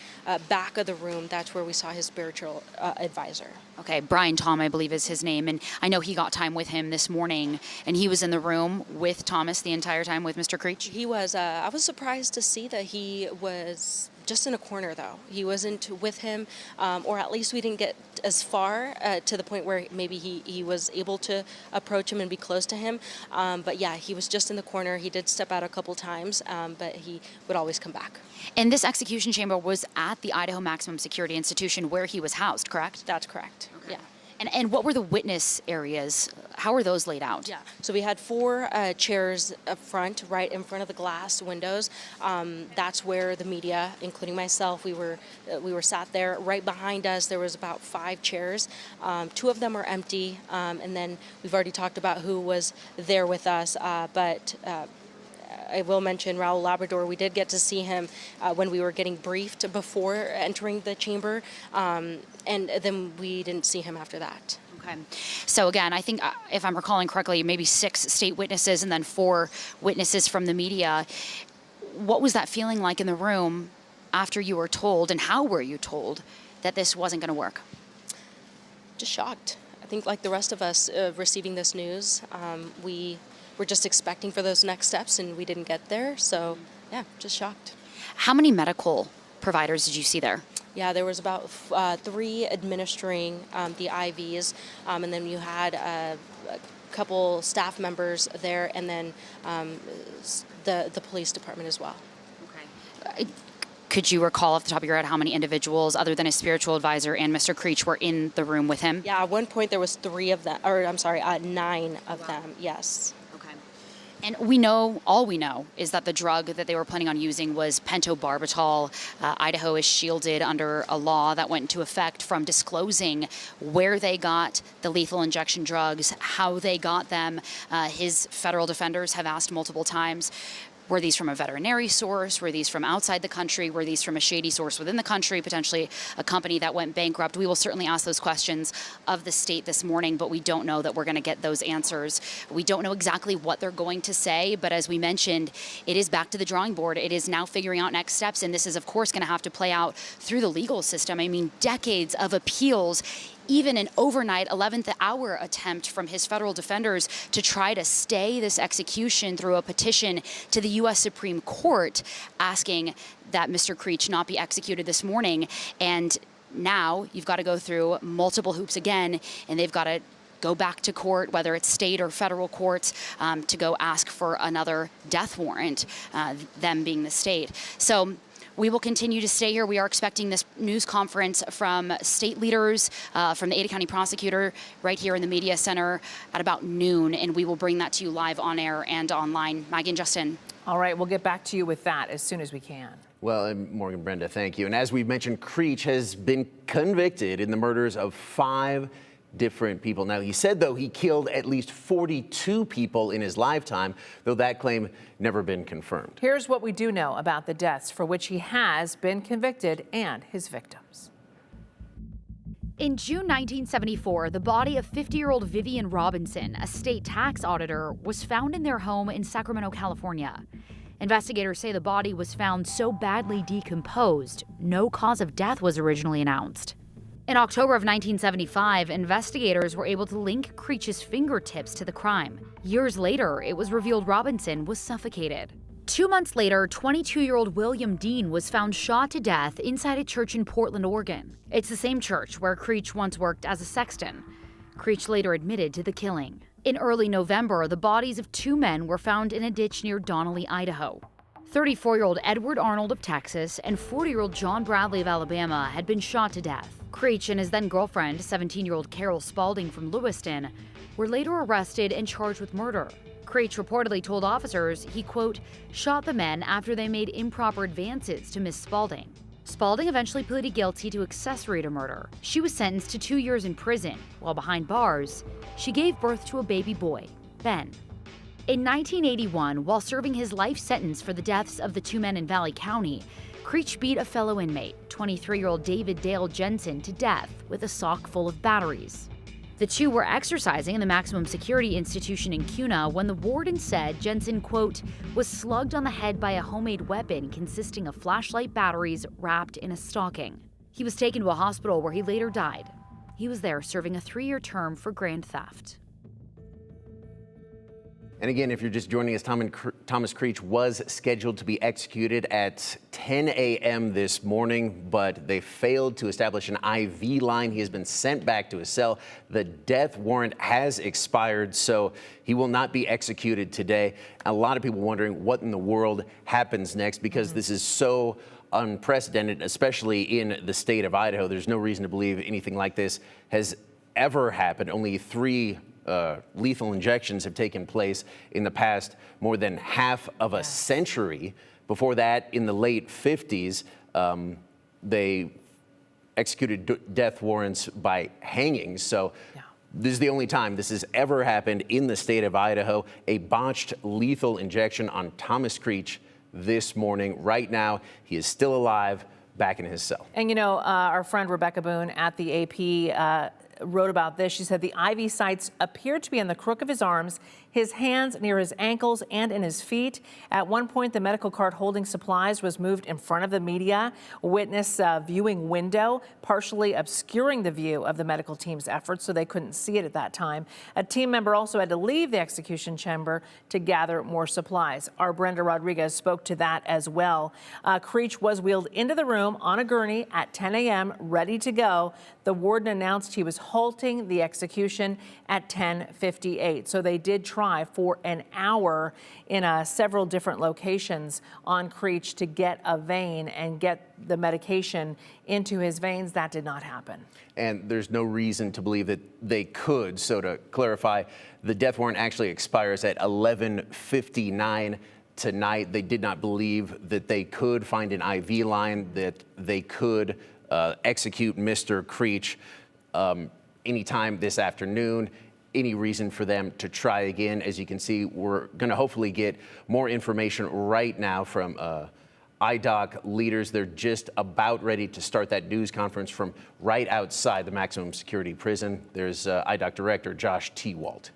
back of the room, that's where we saw his spiritual advisor. Okay, Brian Tom, I believe is his name, and I know he got time with him this morning, and he was in the room with Thomas the entire time with Mr. Creech? He was. I was surprised to see that he was just in a corner, though. He wasn't with him, or at least we didn't get as far to the point where maybe he was able to approach him and be close to him. But yeah, he was just in the corner. He did step out a couple times, but he would always come back. And this execution chamber was at the Idaho Maximum Security Institution where he was housed, correct? That's correct. Okay. Yeah. And what were the witness areas? How were those laid out? Yeah, so we had 4 chairs up front, right in front of the glass windows. That's where the media, including myself, we were sat there. Right behind us, there was about 5 chairs. 2 of them are empty, and then we've already talked about who was there with us, but I will mention Raul Labrador. We did get to see him when we were getting briefed before entering the chamber, and then we didn't see him after that. Okay. So again, I think if I'm recalling correctly, maybe 6 state witnesses and then 4 witnesses from the media. What was that feeling like in the room after you were told, and how were you told that this wasn't going to work? Just shocked. I think like the rest of us receiving this news, we're just expecting for those next steps, and we didn't get there. So, yeah, just shocked. How many medical providers did you see there? Yeah, there was about 3 administering the IVs, and then you had a couple staff members there, and then the police department as well. Okay. Could you recall off the top of your head how many individuals, other than his spiritual advisor and Mr. Creech, were in the room with him? Yeah, at one point there was 9 of them, yes. And all we know is that the drug that they were planning on using was pentobarbital. Idaho is shielded under a law that went into effect from disclosing where they got the lethal injection drugs, how they got them. His federal defenders have asked multiple times, were these from a veterinary source? Were these from outside the country? Were these from a shady source within the country, potentially a company that went bankrupt? We will certainly ask those questions of the state this morning, but we don't know that we're going to get those answers. We don't know exactly what they're going to say, but as we mentioned, it is back to the drawing board. It is now figuring out next steps, and this is, of course, going to have to play out through the legal system. I mean, decades of appeals, even an overnight 11th hour attempt from his federal defenders to try to stay this execution through a petition to the U.S. Supreme Court asking that Mr. Creech not be executed this morning. And now you've got to go through multiple hoops again, and they've got to go back to court, whether it's state or federal courts, to go ask for another death warrant, them being the state. So we will continue to stay here. We are expecting this news conference from state leaders, from the Ada County prosecutor right here in the media center at about noon, and we will bring that to you live on air and online. Maggie and Justin. All right, we'll get back to you with that as soon as we can. Well, and Morgan, Brenda, thank you. And as we've mentioned, Creech has been convicted in the murders of 5 different people. Now, he said, though, he killed at least 42 people in his lifetime, though that claim never been confirmed. Here's what we do know about the deaths for which he has been convicted and his victims. In June 1974, the body of 50-year-old Vivian Robinson, a state tax auditor, was found in their home in Sacramento, California. Investigators say the body was found so badly decomposed, no cause of death was originally announced. In October of 1975, investigators were able to link Creech's fingertips to the crime. Years later, it was revealed Robinson was suffocated. 2 months later, 22-year-old William Dean was found shot to death inside a church in Portland, Oregon. It's the same church where Creech once worked as a sexton. Creech later admitted to the killing. In early November, the bodies of 2 men were found in a ditch near Donnelly, Idaho. 34-year-old Edward Arnold of Texas and 40-year-old John Bradley of Alabama had been shot to death. Creech and his then-girlfriend, 17-year-old Carol Spalding from Lewiston, were later arrested and charged with murder. Creech reportedly told officers he, quote, shot the men after they made improper advances to Miss Spalding. Spalding eventually pleaded guilty to accessory to murder. She was sentenced to 2 years in prison. While behind bars, she gave birth to a baby boy, Ben. In 1981, while serving his life sentence for the deaths of the 2 men in Valley County, Creech beat a fellow inmate, 23-year-old David Dale Jensen, to death with a sock full of batteries. The 2 were exercising in the maximum security institution in Kuna when the warden said Jensen, quote, was slugged on the head by a homemade weapon consisting of flashlight batteries wrapped in a stocking. He was taken to a hospital where he later died. He was there serving a 3-year term for grand theft. And again, if you're just joining us, Thomas Creech was scheduled to be executed at 10 a.m. this morning, but they failed to establish an IV line. He has been sent back to his cell. The death warrant has expired, so he will not be executed today. A lot of people wondering what in the world happens next, because this is so unprecedented, especially in the state of Idaho. There's no reason to believe anything like this has ever happened. Only 3 lethal injections have taken place in the past more than half of a century. Before that, in the late 50s, they executed death warrants by hanging. So this is the only time this has ever happened in the state of Idaho. A botched lethal injection on Thomas Creech this morning. Right now, he is still alive, back in his cell. And you know, our friend Rebecca Boone at the AP wrote about this. She said the IV sites appeared to be in the crook of his arms, his hands near his ankles, and in his feet. At one point, the medical cart holding supplies was moved in front of the media witness viewing window, partially obscuring the view of the medical team's efforts, so they couldn't see it at that time. A team member also had to leave the execution chamber to gather more supplies. Our Brenda Rodriguez spoke to that as well. Creech was wheeled into the room on a gurney at 10 a.m., ready to go. The warden announced he was halting the execution at 10:58. So they did try for an hour in several different locations on Creech to get a vein and get the medication into his veins. That did not happen. And there's no reason to believe that they could. So to clarify, the death warrant actually expires at 11:59 tonight. They did not believe that they could find an IV line, that they could execute Mr. Creech anytime this afternoon. Any reason for them to try again? As you can see, we're going to hopefully get more information right now from IDOC leaders. They're just about ready to start that news conference from right outside the maximum security prison. There's IDOC Director Josh T-Walt.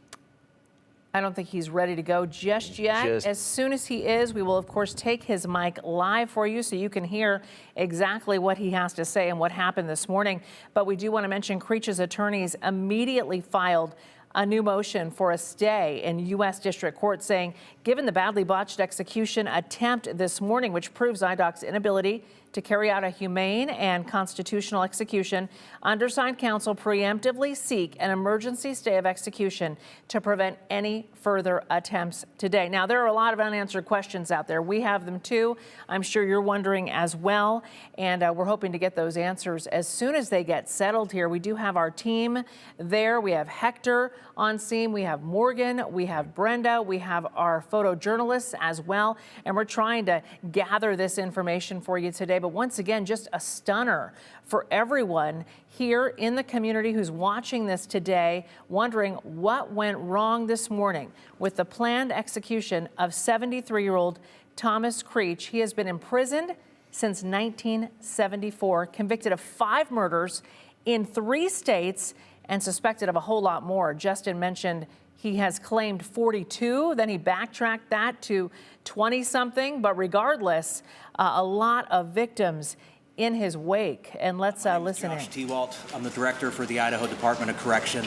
I don't think he's ready to go just yet. As soon as he is, we will, of course, take his mic live for you so you can hear exactly what he has to say and what happened this morning. But we do want to mention Creech's attorneys immediately filed a new motion for a stay in U.S. District Court, saying, given the badly botched execution attempt this morning, which proves IDOC's inability to carry out a humane and constitutional execution, undersigned counsel preemptively seek an emergency stay of execution to prevent any further attempts today. Now, there are a lot of unanswered questions out there. We have them too. I'm sure you're wondering as well, and we're hoping to get those answers as soon as they get settled here. We do have our team there. We have Hector on scene. We have Morgan. We have Brenda. We have our photojournalists as well, and we're trying to gather this information for you today. But once again, just a stunner for everyone here in the community who's watching this today, wondering what went wrong this morning with the planned execution of 73-year-old Thomas Creech. He has been imprisoned since 1974, convicted of 5 murders in 3 states, and suspected of a whole lot more. Justin mentioned he has claimed 42, then he backtracked that to 20-something, but regardless, a lot of victims in his wake. And let's listen Josh in. T-Walt. I'm the director for the Idaho Department of Correction.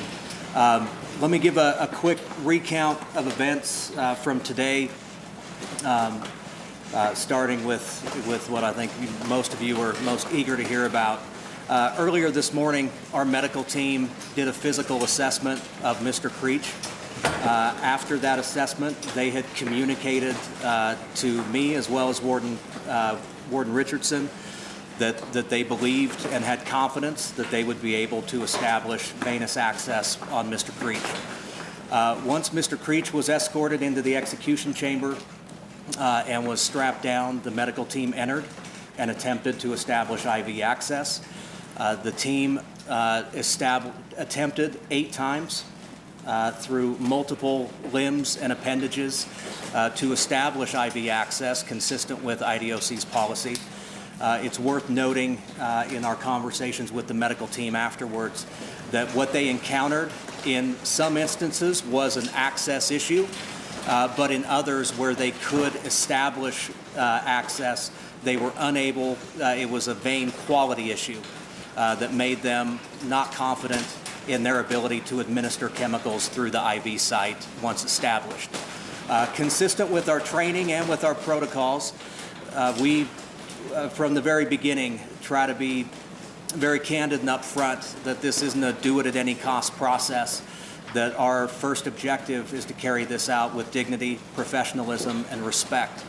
Let me give a quick recount of events from today, starting with what I think most of you are most eager to hear about. Earlier this morning, our medical team did a physical assessment of Mr. Creech. After that assessment, they had communicated to me as well as Warden Richardson that they believed and had confidence that they would be able to establish venous access on Mr. Creech. Once Mr. Creech was escorted into the execution chamber and was strapped down, the medical team entered and attempted to establish IV access. The team attempted 8 times through multiple limbs and appendages to establish IV access consistent with IDOC's policy. It's worth noting in our conversations with the medical team afterwards that what they encountered in some instances was an access issue, but in others where they could establish access, they were unable, it was a vein quality issue that made them not confident in their ability to administer chemicals through the IV site once established. Consistent with our training and with our protocols, we from the very beginning try to be very candid and upfront that this isn't a do-it-at-any-cost process, that our first objective is to carry this out with dignity, professionalism, and respect.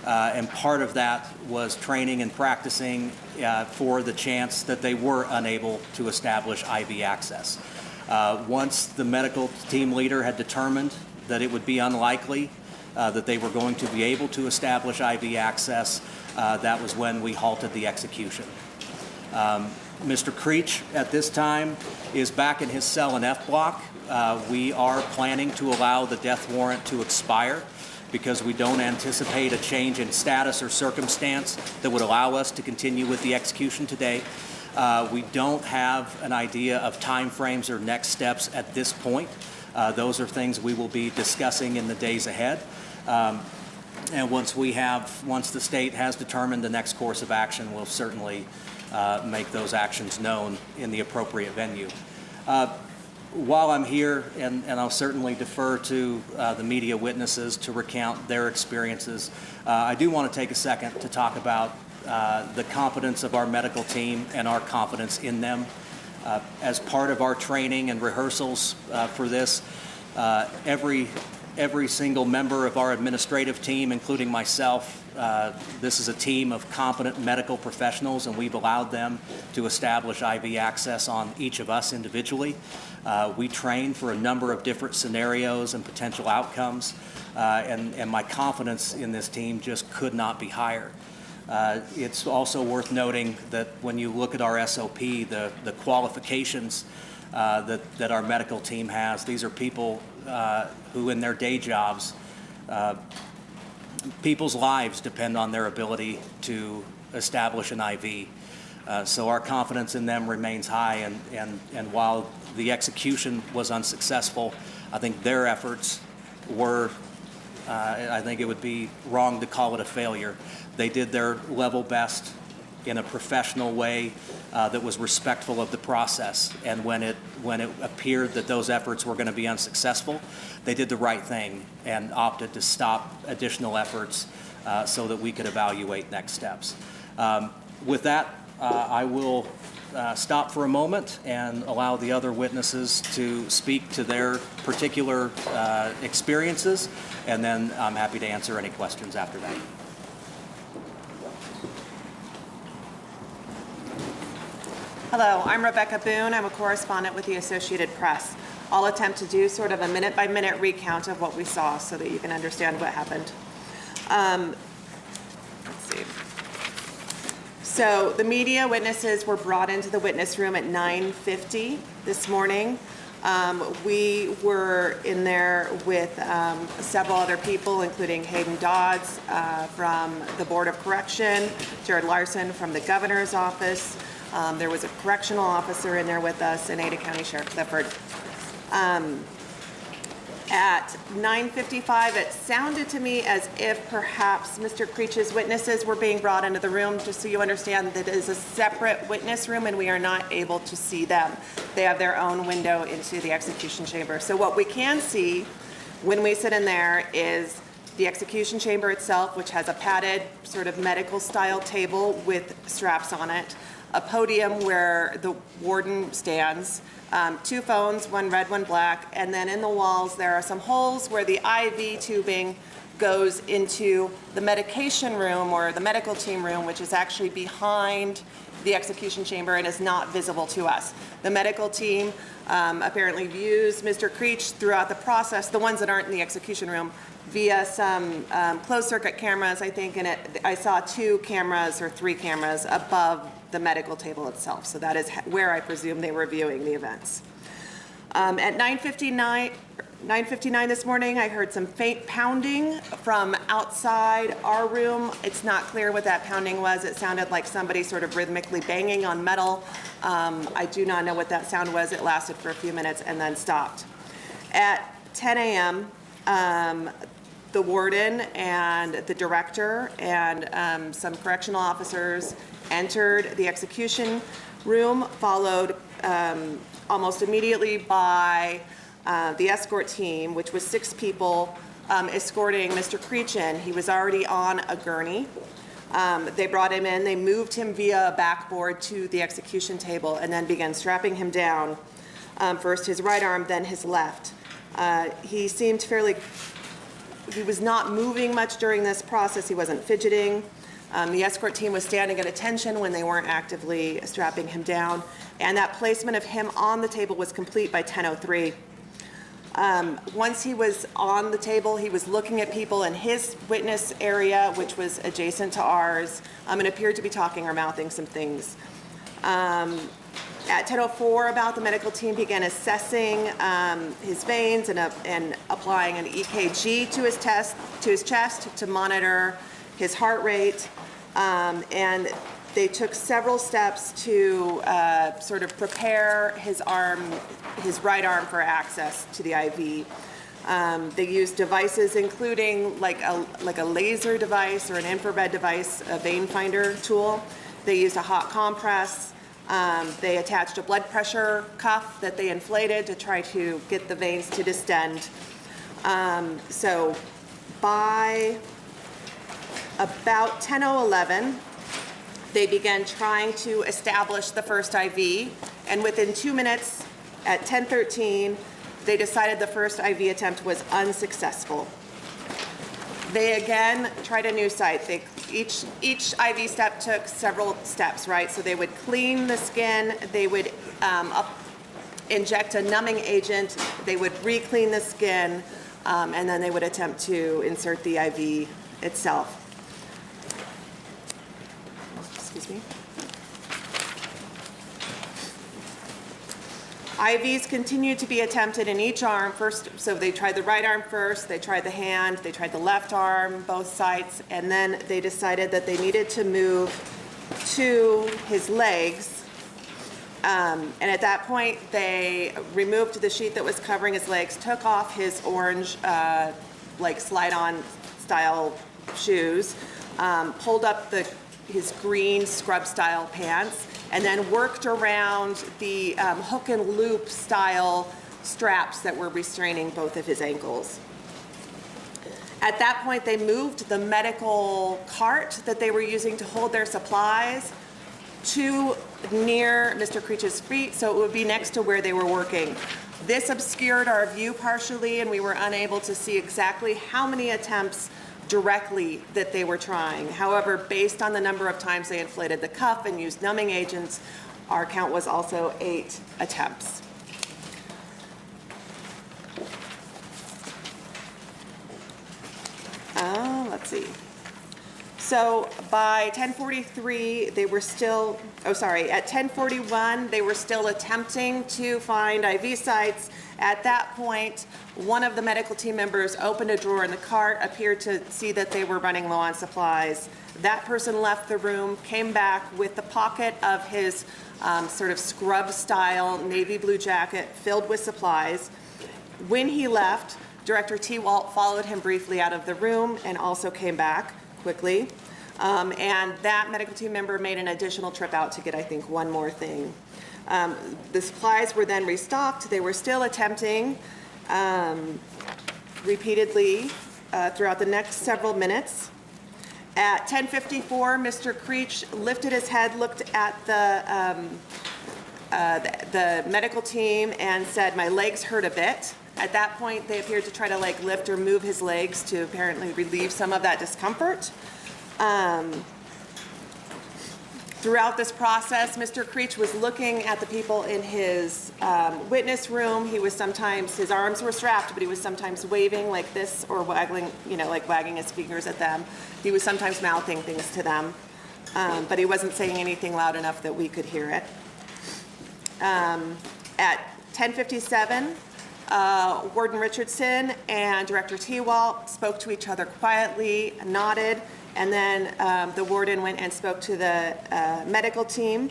And part of that was training and practicing for the chance that they were unable to establish IV access. Once the medical team leader had determined that it would be unlikely that they were going to be able to establish IV access, that was when we halted the execution. Mr. Creech at this time is back in his cell in F block. We are planning to allow the death warrant to expire because we don't anticipate a change in status or circumstance that would allow us to continue with the execution today. We don't have an idea of timeframes or next steps at this point. Those are things we will be discussing in the days ahead. And once the state has determined the next course of action, we'll certainly make those actions known in the appropriate venue. While I'm here, and I'll certainly defer to the media witnesses to recount their experiences, I do want to take a second to talk about the competence of our medical team and our confidence in them. As part of our training and rehearsals for this, every single member of our administrative team, including myself, this is a team of competent medical professionals, and we've allowed them to establish IV access on each of us individually. We train for a number of different scenarios and potential outcomes, and my confidence in this team just could not be higher. It's also worth noting that when you look at our SOP, the qualifications that our medical team has, these are people who in their day jobs, people's lives depend on their ability to establish an IV. So our confidence in them remains high, and while the execution was unsuccessful, I think their efforts were, I think it would be wrong to call it a failure. They did their level best in a professional way that was respectful of the process, and when it appeared that those efforts were going to be unsuccessful, they did the right thing and opted to stop additional efforts so that we could evaluate next steps. With that, I will stop for a moment and allow the other witnesses to speak to their particular experiences, and then I'm happy to answer any questions after that. Hello, I'm Rebecca Boone. I'm a correspondent with the Associated Press. I'll attempt to do sort of a minute-by-minute recount of what we saw so that you can understand what happened. Let's see. So the media witnesses were brought into the witness room at 9:50 this morning. We were in there with several other people, including Hayden Dodds from the Board of Correction, Jared Larson from the Governor's Office. There was a correctional officer in there with us, and Ada County Sheriff Clifford. At 9:55, it sounded to me as if perhaps Mr. Creech's witnesses were being brought into the room. Just so you understand, that it is a separate witness room and we are not able to see them. They have their own window into the execution chamber. So what we can see when we sit in there is the execution chamber itself, which has a padded sort of medical style table with straps on it, a podium where the warden stands, 2 phones, one red, one black, and then in the walls there are some holes where the IV tubing goes into the medication room or the medical team room, which is actually behind the execution chamber and is not visible to us. The medical team apparently views Mr. Creech throughout the process, the ones that aren't in the execution room, via some closed circuit cameras, I think, and I saw 2 cameras or 3 cameras above the medical table itself. So that is where I presume they were viewing the events. At 9:59 this morning, I heard some faint pounding from outside our room. It's not clear what that pounding was. It sounded like somebody sort of rhythmically banging on metal. I do not know what that sound was. It lasted for a few minutes and then stopped. At 10 a.m., the warden and the director and some correctional officers entered the execution room, followed almost immediately by the escort team, which was 6 people escorting Mr. Creech in. He was already on a gurney. They brought him in, they moved him via a backboard to the execution table and then began strapping him down, first his right arm, then his left. He seemed he was not moving much during this process. He wasn't fidgeting. The escort team was standing at attention when they weren't actively strapping him down. And that placement of him on the table was complete by 10:03. Once he was on the table, he was looking at people in his witness area, which was adjacent to ours, and appeared to be talking or mouthing some things. At 10:04, about the medical team began assessing his veins and applying an EKG to his chest to monitor his heart rate, and they took several steps to sort of prepare his right arm for access to the IV. They used devices including like a laser device or an infrared device, a vein finder tool. They used a hot compress. They attached a blood pressure cuff that they inflated to try to get the veins to distend. So by about 10:11, they began trying to establish the first IV, and within 2 minutes, at 10:13, they decided the first IV attempt was unsuccessful. They again tried a new site. Each IV step took several steps, right? So they would clean the skin, they would inject a numbing agent, they would re-clean the skin, and then they would attempt to insert the IV itself. Excuse me. IVs continued to be attempted in each arm first. So they tried the right arm first, they tried the hand, they tried the left arm, both sides, and then they decided that they needed to move to his legs. And at that point, they removed the sheet that was covering his legs, took off his orange, like slide-on style shoes, pulled up his green scrub-style pants, and then worked around the hook and loop style straps that were restraining both of his ankles. At that point, they moved the medical cart that they were using to hold their supplies to near Mr. Creech's feet, so it would be next to where they were working. This obscured our view partially, and we were unable to see exactly how many attempts directly that they were trying. However, based on the number of times they inflated the cuff and used numbing agents, our count was also 8 attempts. Let's see. So by 10:43, they were still, at 10:41, they were still attempting to find IV sites. At that point, one of the medical team members opened a drawer in the cart, appeared to see that they were running low on supplies. That person left the room, came back with the pocket of his sort of scrub style navy blue jacket filled with supplies. When he left, Director T. Walt followed him briefly out of the room and also came back quickly. And that medical team member made an additional trip out to get, I think, one more thing. The supplies were then restocked. They were still attempting repeatedly throughout the next several minutes. At 10:54, Mr. Creech lifted his head, looked at the medical team and said, "My legs hurt a bit." At that point, they appeared to try to like lift or move his legs to apparently relieve some of that discomfort. Throughout this process, Mr. Creech was looking at the people in his witness room. He was sometimes, his arms were strapped, but he was sometimes waving like this or waggling, like wagging his fingers at them. He was sometimes mouthing things to them, but he wasn't saying anything loud enough that we could hear it. At 10:57, Warden Richardson and Director T. Walt spoke to each other quietly, nodded, and then the warden went and spoke to the medical team.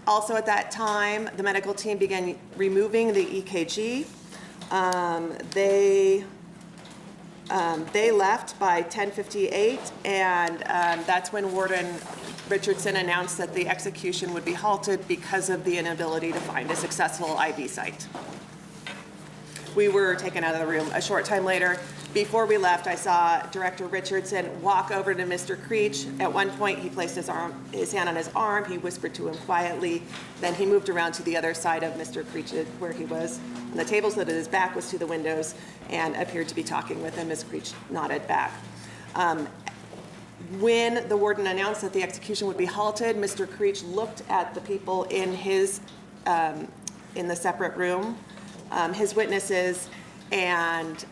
Also at that time, the medical team began removing the EKG. They left by 10:58, and that's when Warden Richardson announced that the execution would be halted because of the inability to find a successful IV site. We were taken out of the room. A short time later, before we left, I saw Director Richardson walk over to Mr. Creech. At one point, he placed his hand on his arm. He whispered to him quietly. Then he moved around to the other side of Mr. Creech, where he was on the table, so that his back was to the windows, and appeared to be talking with him. Ms. Creech nodded back. When the warden announced that the execution would be halted, Mr. Creech looked at the people in his in the separate room, his witnesses, and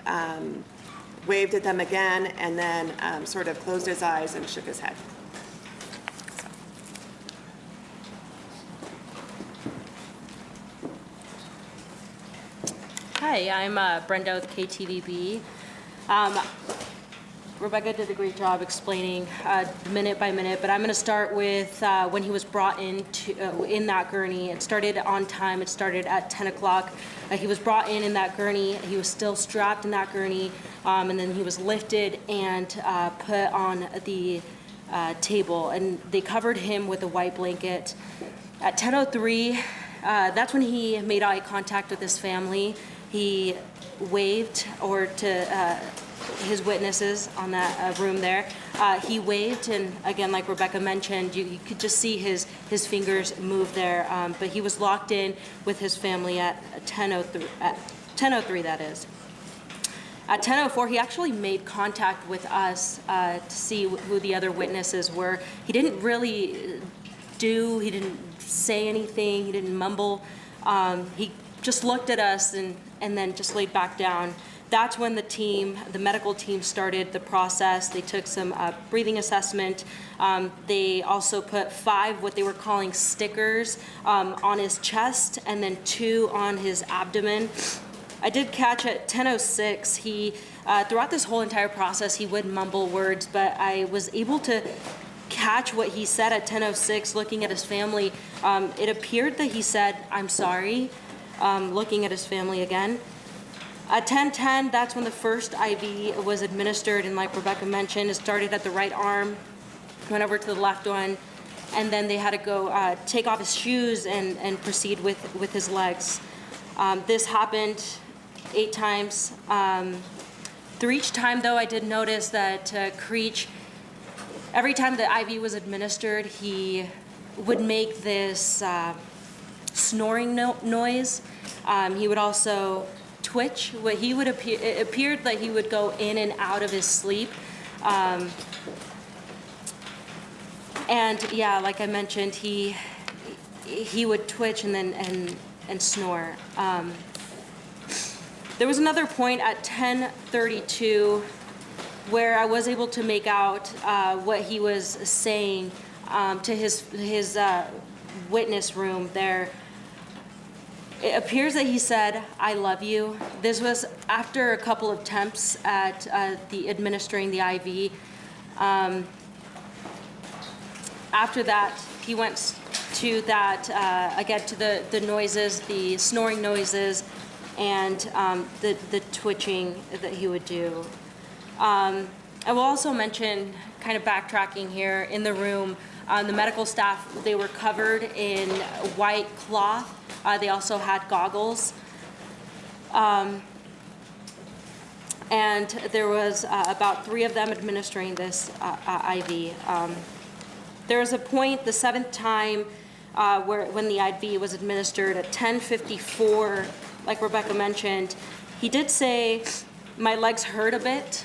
waved at them again, and then sort of closed his eyes and shook his head. Hi, I'm Brenda with KTVB. Rebecca did a great job explaining minute by minute, but I'm going to start with when he was brought in that gurney. It started on time. It started at 10 o'clock. He was brought in that gurney. He was still strapped in that gurney, and then he was lifted and put on the table, and they covered him with a white blanket. At 10:03, that's when he made eye contact with his family. He waved to his witnesses on that room there. He waved, and again, like Rebecca mentioned, you could just see his fingers move there, but he was locked in with his family at 10:03, that is. At 10:04, he actually made contact with us to see who the other witnesses were. He didn't really he didn't say anything, he didn't mumble. He just looked at us and then just laid back down. That's when the medical team started the process. They took some breathing assessment. They also put 5 what they were calling stickers on his chest, and then 2 on his abdomen. I did catch at 10:06, he, throughout this whole entire process, he would mumble words, but I was able to catch what he said at 10:06, looking at his family. It appeared that he said, "I'm sorry," looking at his family again. At 10:10, that's when the first IV was administered, and like Rebecca mentioned, it started at the right arm, went over to the left one, and then they had to go take off his shoes and proceed with his legs. This happened 8 times. Through each time, though, I did notice that Creech, every time the IV was administered, he would make this snoring noise. He would also twitch. It appeared that he would go in and out of his sleep. And yeah, like I mentioned, he would twitch and then snore. There was another point at 10:32 where I was able to make out what he was saying to his witness room there. It appears that he said, "I love you." This was after a couple of attempts at administering the IV. After that, he went to that, again, to the noises, the snoring noises, and the twitching that he would do. I will also mention, kind of backtracking here, in the room, the medical staff, they were covered in white cloth. They also had goggles. And there was about 3 of them administering this IV. There was a point, the 7th time, when the IV was administered at 10:54, like Rebecca mentioned, he did say, "My legs hurt a bit."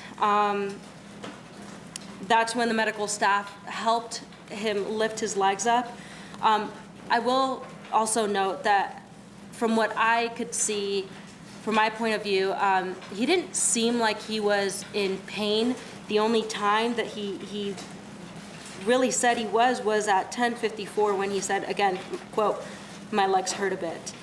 That's when the medical staff helped him lift his legs up. I will also note that from what I could see, from my point of view, he didn't seem like he was in pain. The only time that he really said he was at 10:54 when he said, again, quote, "My legs hurt a bit."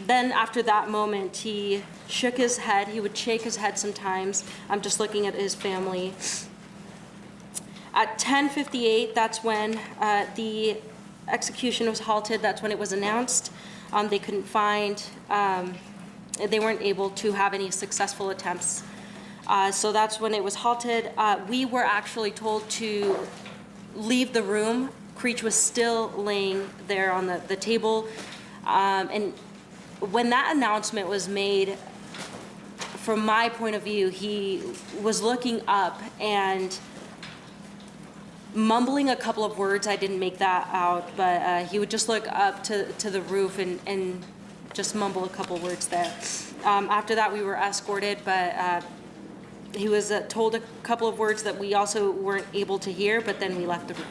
Then after that moment, he shook his head. He would shake his head sometimes. I'm just looking at his family. At 10:58, that's when the execution was halted. That's when it was announced. They couldn't find, they weren't able to have any successful attempts. So that's when it was halted. We were actually told to leave the room. Creech was still laying there on the table. And when that announcement was made, from my point of view, he was looking up and mumbling a couple of words. I didn't make that out, but he would just look up to the roof and just mumble a couple words there. After that, we were escorted, but he was told a couple of words that we also weren't able to hear, but then we left the room.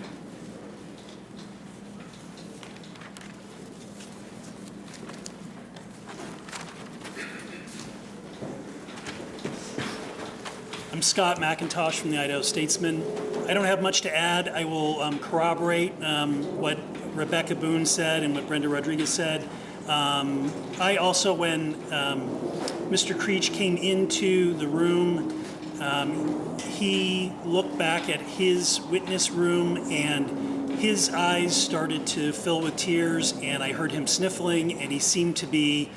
I'm Scott McIntosh from the Idaho Statesman. I don't have much to add. I will corroborate what Rebecca Boone said and what Brenda Rodriguez said. I also, when Mr. Creech came into the room, he looked back at his witness room and his eyes started to fill with tears, and I heard him sniffling, and he seemed to be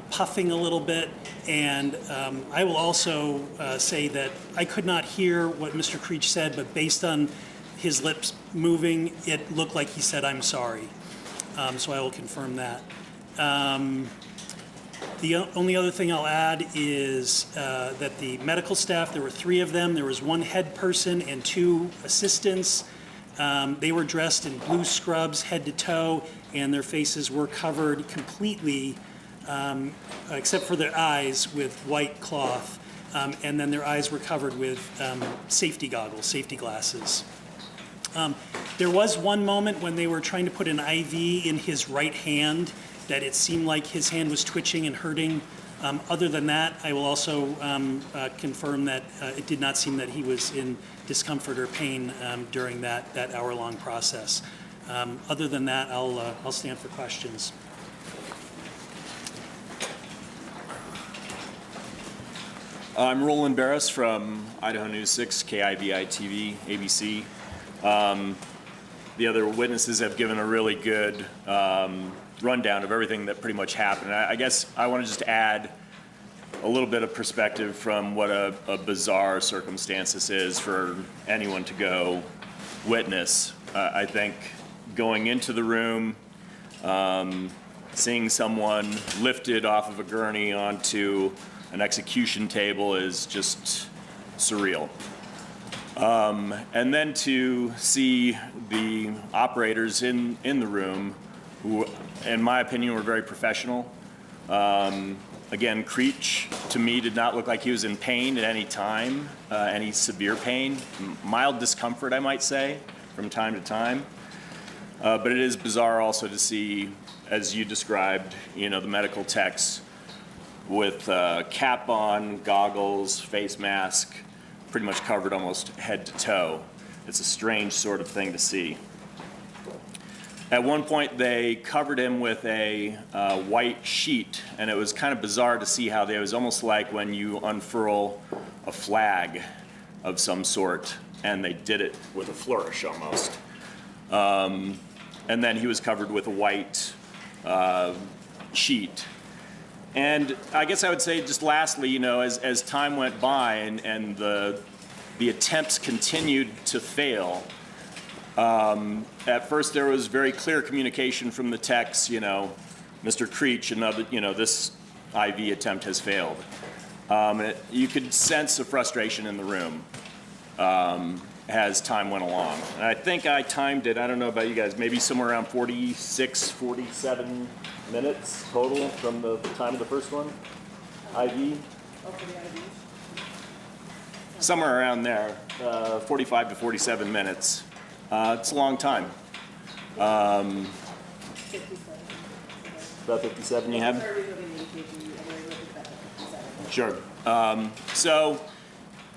puffing a little bit. And I will also say that I could not hear what Mr. Creech said, but based on his lips moving, it looked like he said, "I'm sorry." So I will confirm that. The only other thing I'll add is that the medical staff, there were 3 of them. There was 1 head person and 2 assistants. They were dressed in blue scrubs head to toe, and their faces were covered completely, except for their eyes, with white cloth. And then their eyes were covered with safety goggles, safety glasses. There was one moment when they were trying to put an IV in his right hand that it seemed like his hand was twitching and hurting. Other than that, I will also confirm that it did not seem that he was in discomfort or pain during that hour-long process. Other than that, I'll stand for questions. I'm Roland Barris from Idaho News 6, KIVI TV, ABC. The other witnesses have given a really good rundown of everything that pretty much happened. I guess I want to just add a little bit of perspective from what a bizarre circumstance this is for anyone to go witness. I think going into the room, seeing someone lifted off of a gurney onto an execution table is just surreal. And then to see the operators in the room, who, in my opinion, were very professional. Again, Creech, to me, did not look like he was in pain at any time, any severe pain. Mild discomfort, I might say, from time to time. But it is bizarre also to see, as you described, the medical techs with cap on, goggles, face mask, pretty much covered almost head to toe. It's a strange sort of thing to see. At one point, they covered him with a white sheet, and it was kind of bizarre to see how it was almost like when you unfurl a flag of some sort, and they did it with a flourish almost. And then he was covered with a white sheet. And I guess I would say just lastly, you know, as time went by and the attempts continued to fail, at first there was very clear communication from the techs, you know, Mr. Creech, another, you know, this IV attempt has failed. You could sense the frustration in the room as time went along. And I think I timed it, I don't know about you guys, maybe somewhere around 46, 47 minutes total from the time of the first one, IV. Somewhere around there, 45 to 47 minutes. It's a long time. About 57 you have? Sure. So,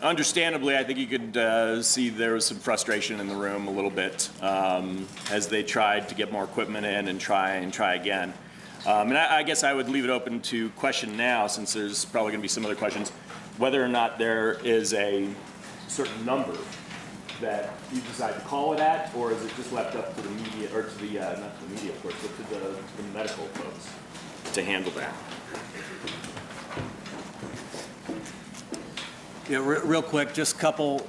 understandably, I think you could see there was some frustration in the room a little bit as they tried to get more equipment in and try again. And I guess I would leave it open to question now, since there's probably going to be some other questions, whether or not there is a certain number that you decide to call it at, or is it just left up to the media, or to the, not to the media, of course, but to the medical folks to handle that? Yeah, real quick, just couple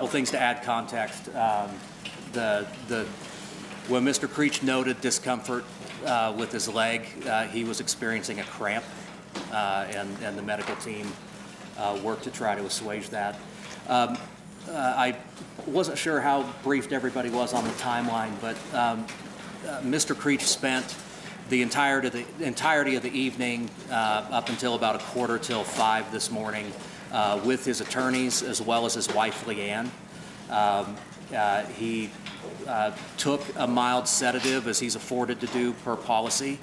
things to add context. When Mr. Creech noted discomfort with his leg, he was experiencing a cramp, and the medical team worked to try to assuage that. I wasn't sure how briefed everybody was on the timeline, but Mr. Creech spent the entirety of the evening up until about 4:45 this morning with his attorneys as well as his wife, Leanne. He took a mild sedative, as he's afforded to do per policy,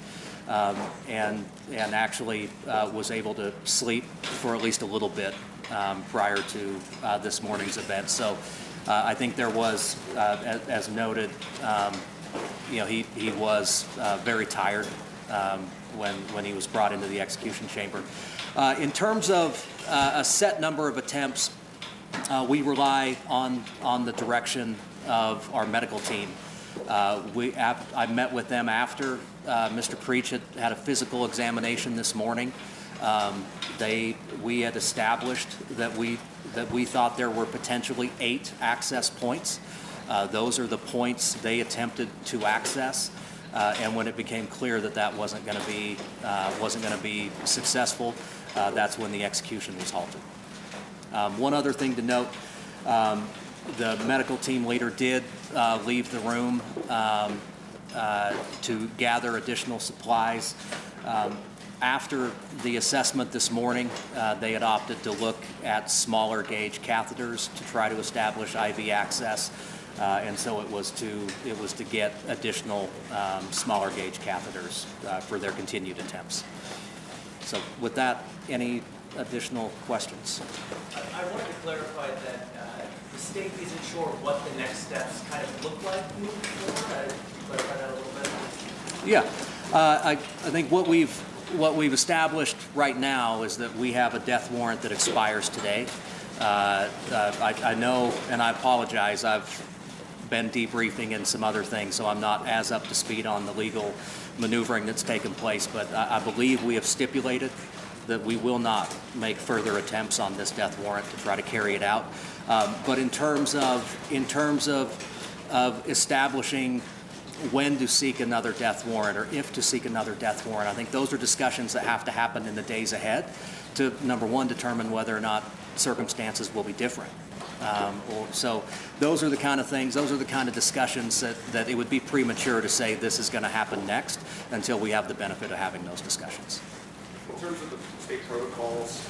and actually was able to sleep for at least a little bit prior to this morning's event. So I think there was, as noted, you know, he was very tired when he was brought into the execution chamber. In terms of a set number of attempts, we rely on the direction of our medical team. I met with them after Mr. Creech had a physical examination this morning. We had established that we thought there were potentially 8 access points. Those are the points they attempted to access, and when it became clear that that wasn't going to be successful, that's when the execution was halted. One other thing to note: the medical team leader did leave the room to gather additional supplies. After the assessment this morning, they had opted to look at smaller gauge catheters to try to establish IV access, and so it was to get additional smaller gauge catheters for their continued attempts. So, with that, any additional questions? I wanted to clarify that the state isn't sure what the next steps kind of look like moving forward. Clarify that a little bit. Yeah, I think what we've established right now is that we have a death warrant that expires today. I know, and I apologize, I've been debriefing in some other things, so I'm not as up to speed on the legal maneuvering that's taken place, but I believe we have stipulated that we will not make further attempts on this death warrant to try to carry it out. But in terms of establishing when to seek another death warrant, or if to seek another death warrant, I think those are discussions that have to happen in the days ahead to, number one, determine whether or not circumstances will be different. So those are the kind of things, those are the kind of discussions that it would be premature to say this is going to happen next until we have the benefit of having those discussions. In terms of the state protocols,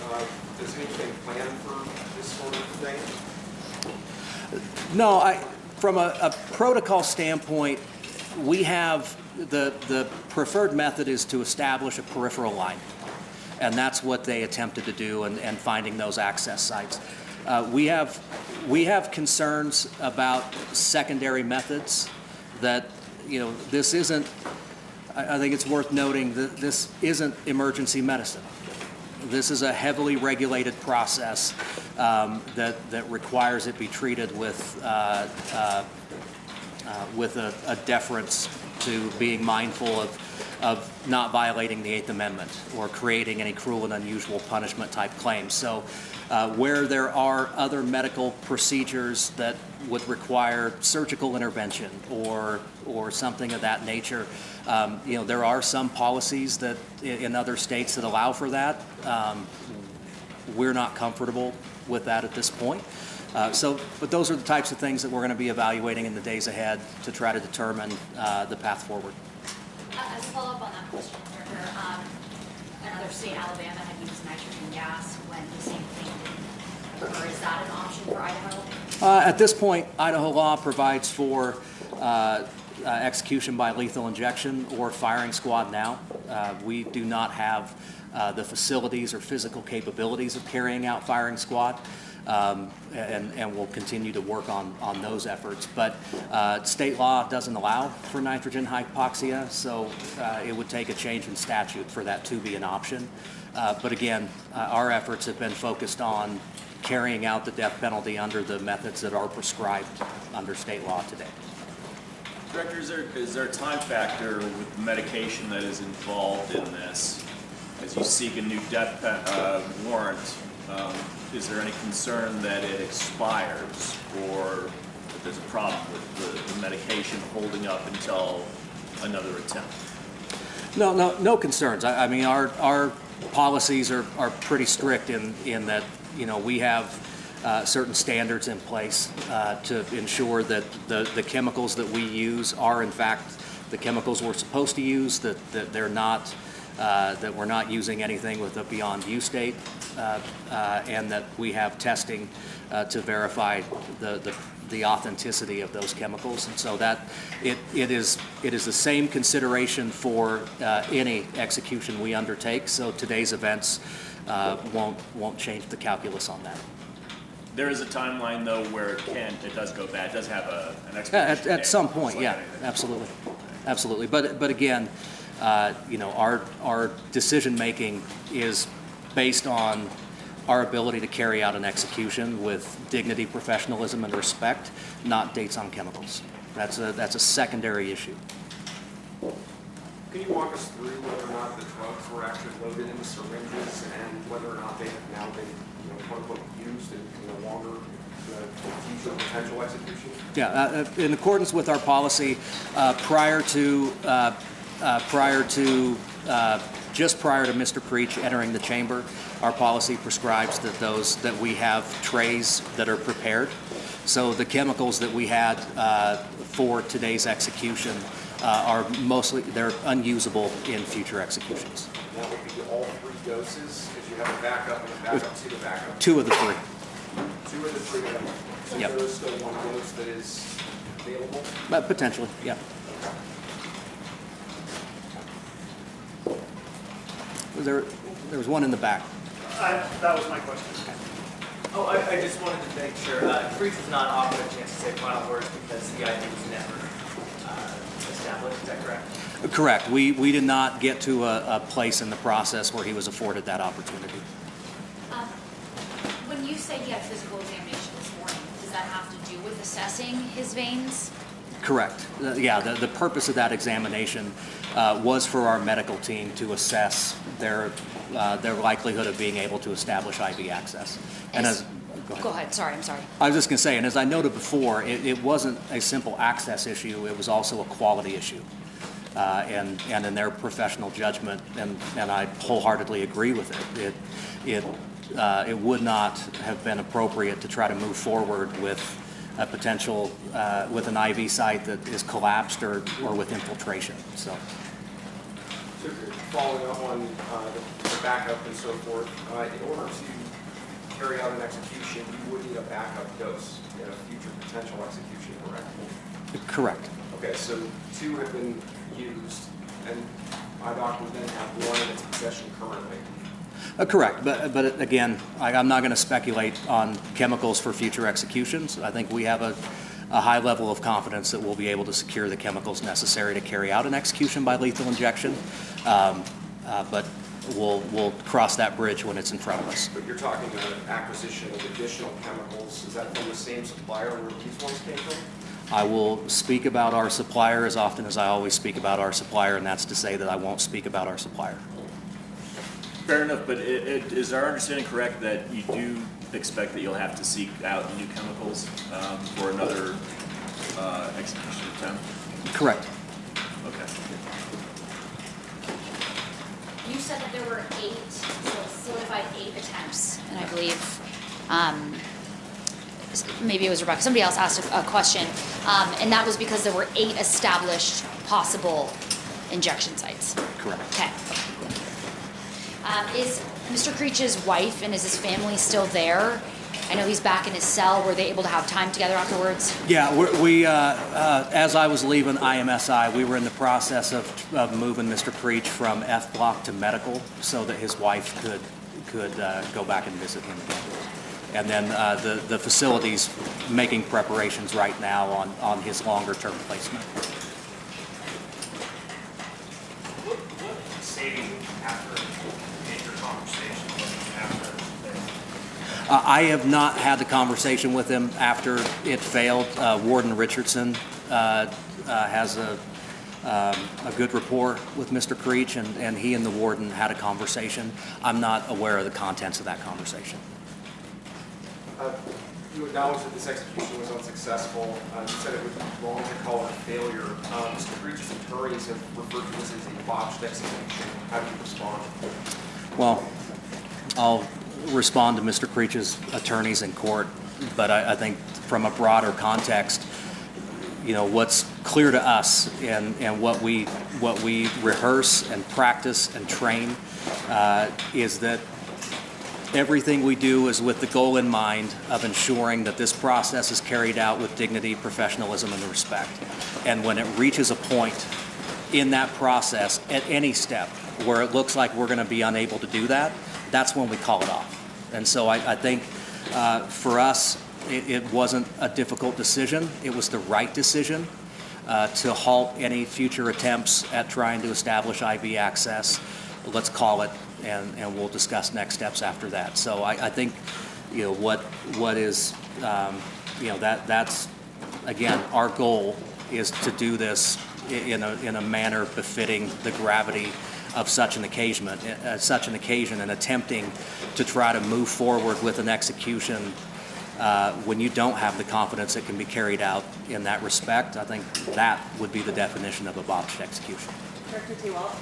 does anything plan for this sort of thing? No, from a protocol standpoint, we have the preferred method is to establish a peripheral line, and that's what they attempted to do and finding those access sites. We have concerns about secondary methods that, you know, this isn't, I think it's worth noting that this isn't emergency medicine. This is a heavily regulated process that requires it be treated with a deference to being mindful of not violating the Eighth Amendment or creating any cruel and unusual punishment type claims. So where there are other medical procedures that would require surgical intervention or something of that nature, there are some policies that in other states that allow for that. We're not comfortable with that at this point. But those are the types of things that we're going to be evaluating in the days ahead to try to determine the path forward. As a follow-up on that question, Director, another state, Alabama, had used nitrogen gas when the same thing didn't occur. Is that an option for Idaho? At this point, Idaho law provides for execution by lethal injection or firing squad now. We do not have the facilities or physical capabilities of carrying out firing squad. And we'll continue to work on those efforts. But state law doesn't allow for nitrogen hypoxia, so it would take a change in statute for that to be an option. But again, our efforts have been focused on carrying out the death penalty under the methods that are prescribed under state law today. Director, is there a time factor with the medication that is involved in this? As you seek a new death warrant, is there any concern that it expires or that there's a problem with the medication holding up until another attempt? No concerns. I mean, our policies are pretty strict in that, we have certain standards in place to ensure that the chemicals that we use are in fact the chemicals we're supposed to use, that they're not that we're not using anything with a beyond use date, and that we have testing to verify the authenticity of those chemicals. And so that it is the same consideration for any execution we undertake. So today's events won't change the calculus on that. There is a timeline though where it does go bad. It does have an expiration at date, some point, like yeah, anything. absolutely. But again, our decision making is based on our ability to carry out an execution with dignity, professionalism, and respect, not dates on chemicals. That's a secondary issue. Can you walk us through whether or not the drugs were actually loaded into syringes and whether or not they have now been, quote unquote, used and no longer future potential execution? Yeah, in accordance with our policy, prior to just prior to Mr. Creech entering the chamber, our policy prescribes that we have trays that are prepared. So the chemicals that we had for today's execution are they're unusable in future executions. That would be all 3 doses, because you have a backup and a backup to the backup. 2 of the 3. 2 of the 3 of them. So Yep. there is still 1 dose that is available? Potentially, yeah. There was one in the back. That was my question. Oh, I just wanted to make sure. Creech was not offered a chance to say final words because the ID was never established. Is that correct? Correct. We did not get to a place in the process where he was afforded that opportunity. When you say he had physical examination this morning, does that have to do with assessing his veins? Correct. Yeah, the purpose of that examination was for our medical team to assess their likelihood of being able to establish IV access. And Go ahead. Sorry, I'm sorry. I was just going to say, and as I noted before, it wasn't a simple access issue. It was also a quality issue. And in their professional judgment, and I wholeheartedly agree with it, it would not have been appropriate to try to move forward with a potential, with an IV site that is collapsed or with infiltration. So following up on the backup and so forth, in order to carry out an execution, you would need a backup dose in a future potential execution, correct? Correct. Okay, so 2 have been used, and IDOC would then have 1 in its possession currently. Correct, but again, I'm not going to speculate on chemicals for future executions. I think we have a high level of confidence that we'll be able to secure the chemicals necessary to carry out an execution by lethal injection, but we'll cross that bridge when it's in front of us. But you're talking about acquisition of additional chemicals. Is that from the same supplier where these ones came from? I will speak about our supplier as often as I always speak about our supplier, and that's to say that I won't speak about our supplier. Fair enough, but is our understanding correct that you do expect that you'll have to seek out new chemicals for another execution attempt? Correct. Okay. You said that there were 8, so solidified 8 attempts, And I believe maybe it was Rebecca, somebody else asked a question, and that was because there were 8 established possible injection sites. Correct. Okay. Is Mr. Creech's wife and is his family still there? I know he's back in his cell. Were they able to have time together afterwards? Yeah, as I was leaving IMSI, we were in the process of moving Mr. Creech from F block to medical so that his wife could go back and visit him again. And then the facility's making preparations right now on his longer-term placement. What saving after major conversation after? I have not had the conversation with him after it failed. Warden Richardson has a good rapport with Mr. Creech, and he and the warden had a conversation. I'm not aware of the contents of that conversation. You acknowledged that this execution was unsuccessful. You said it would be wrong to call it a failure. Mr. Creech's attorneys have referred to this as a botched execution. How do you respond? Well, I'll respond to Mr. Creech's attorneys in court, but I think from a broader context, what's clear to us and what we rehearse and practice and train is that everything we do is with the goal in mind of ensuring that this process is carried out with dignity, professionalism, and respect. And when it reaches a point in that process at any step where it looks like we're going to be unable to do that, that's when we call it off. And so I think for us, it wasn't a difficult decision. It was the right decision to halt any future attempts at trying to establish IV access. Let's call it, and we'll discuss next steps after that. So I think, what is, that's, again, our goal is to do this in a manner befitting the gravity of such an occasion, and attempting to try to move forward with an execution when you don't have the confidence it can be carried out in that respect. I think that would be the definition of a botched execution. Director T. Walt,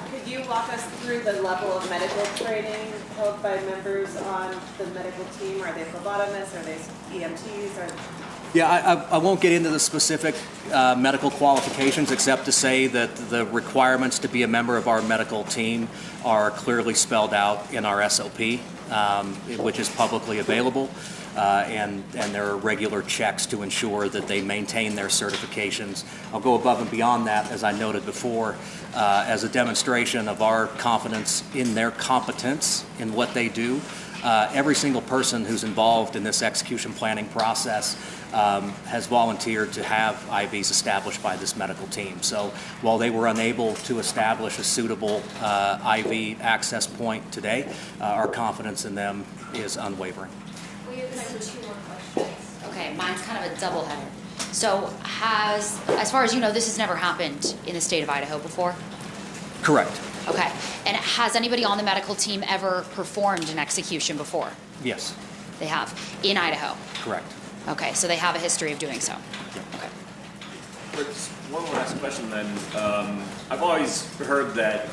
could you walk us through the level of medical training held by members on the medical team? Are they phlebotomists? Are they EMTs? Yeah, I won't get into the specific medical qualifications except to say that the requirements to be a member of our medical team are clearly spelled out in our SOP, which is publicly available, and there are regular checks to ensure that they maintain their certifications. I'll go above and beyond that, as I noted before, as a demonstration of our confidence in their competence in what they do. Every single person who's involved in this execution planning process has volunteered to have IVs established by this medical team. So while they were unable to establish a suitable IV access point today, our confidence in them is unwavering. We have 2 more questions. Okay, mine's kind of a double header. So as far as you know, this has never happened in the state of Idaho before? Correct. Okay, and has anybody on the medical team ever performed an execution before? Yes. They have, in Idaho? Correct. Okay, so they have a history of doing so? Okay. Just one last question then. I've always heard that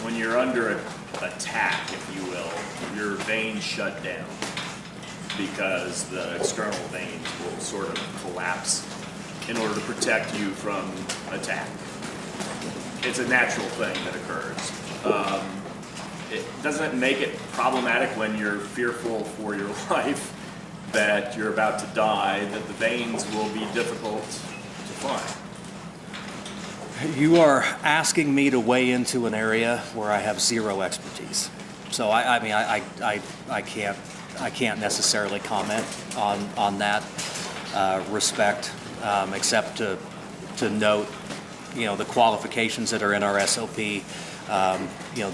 when you're under attack, if you will, your veins shut down because the external veins will sort of collapse in order to protect you from attack. It's a natural thing that occurs. Doesn't it make it problematic when you're fearful for your life that you're about to die, that the veins will be difficult to find? You are asking me to weigh into an area where I have zero expertise. So I can't necessarily comment on that respect, except to note, the qualifications that are in our SOP.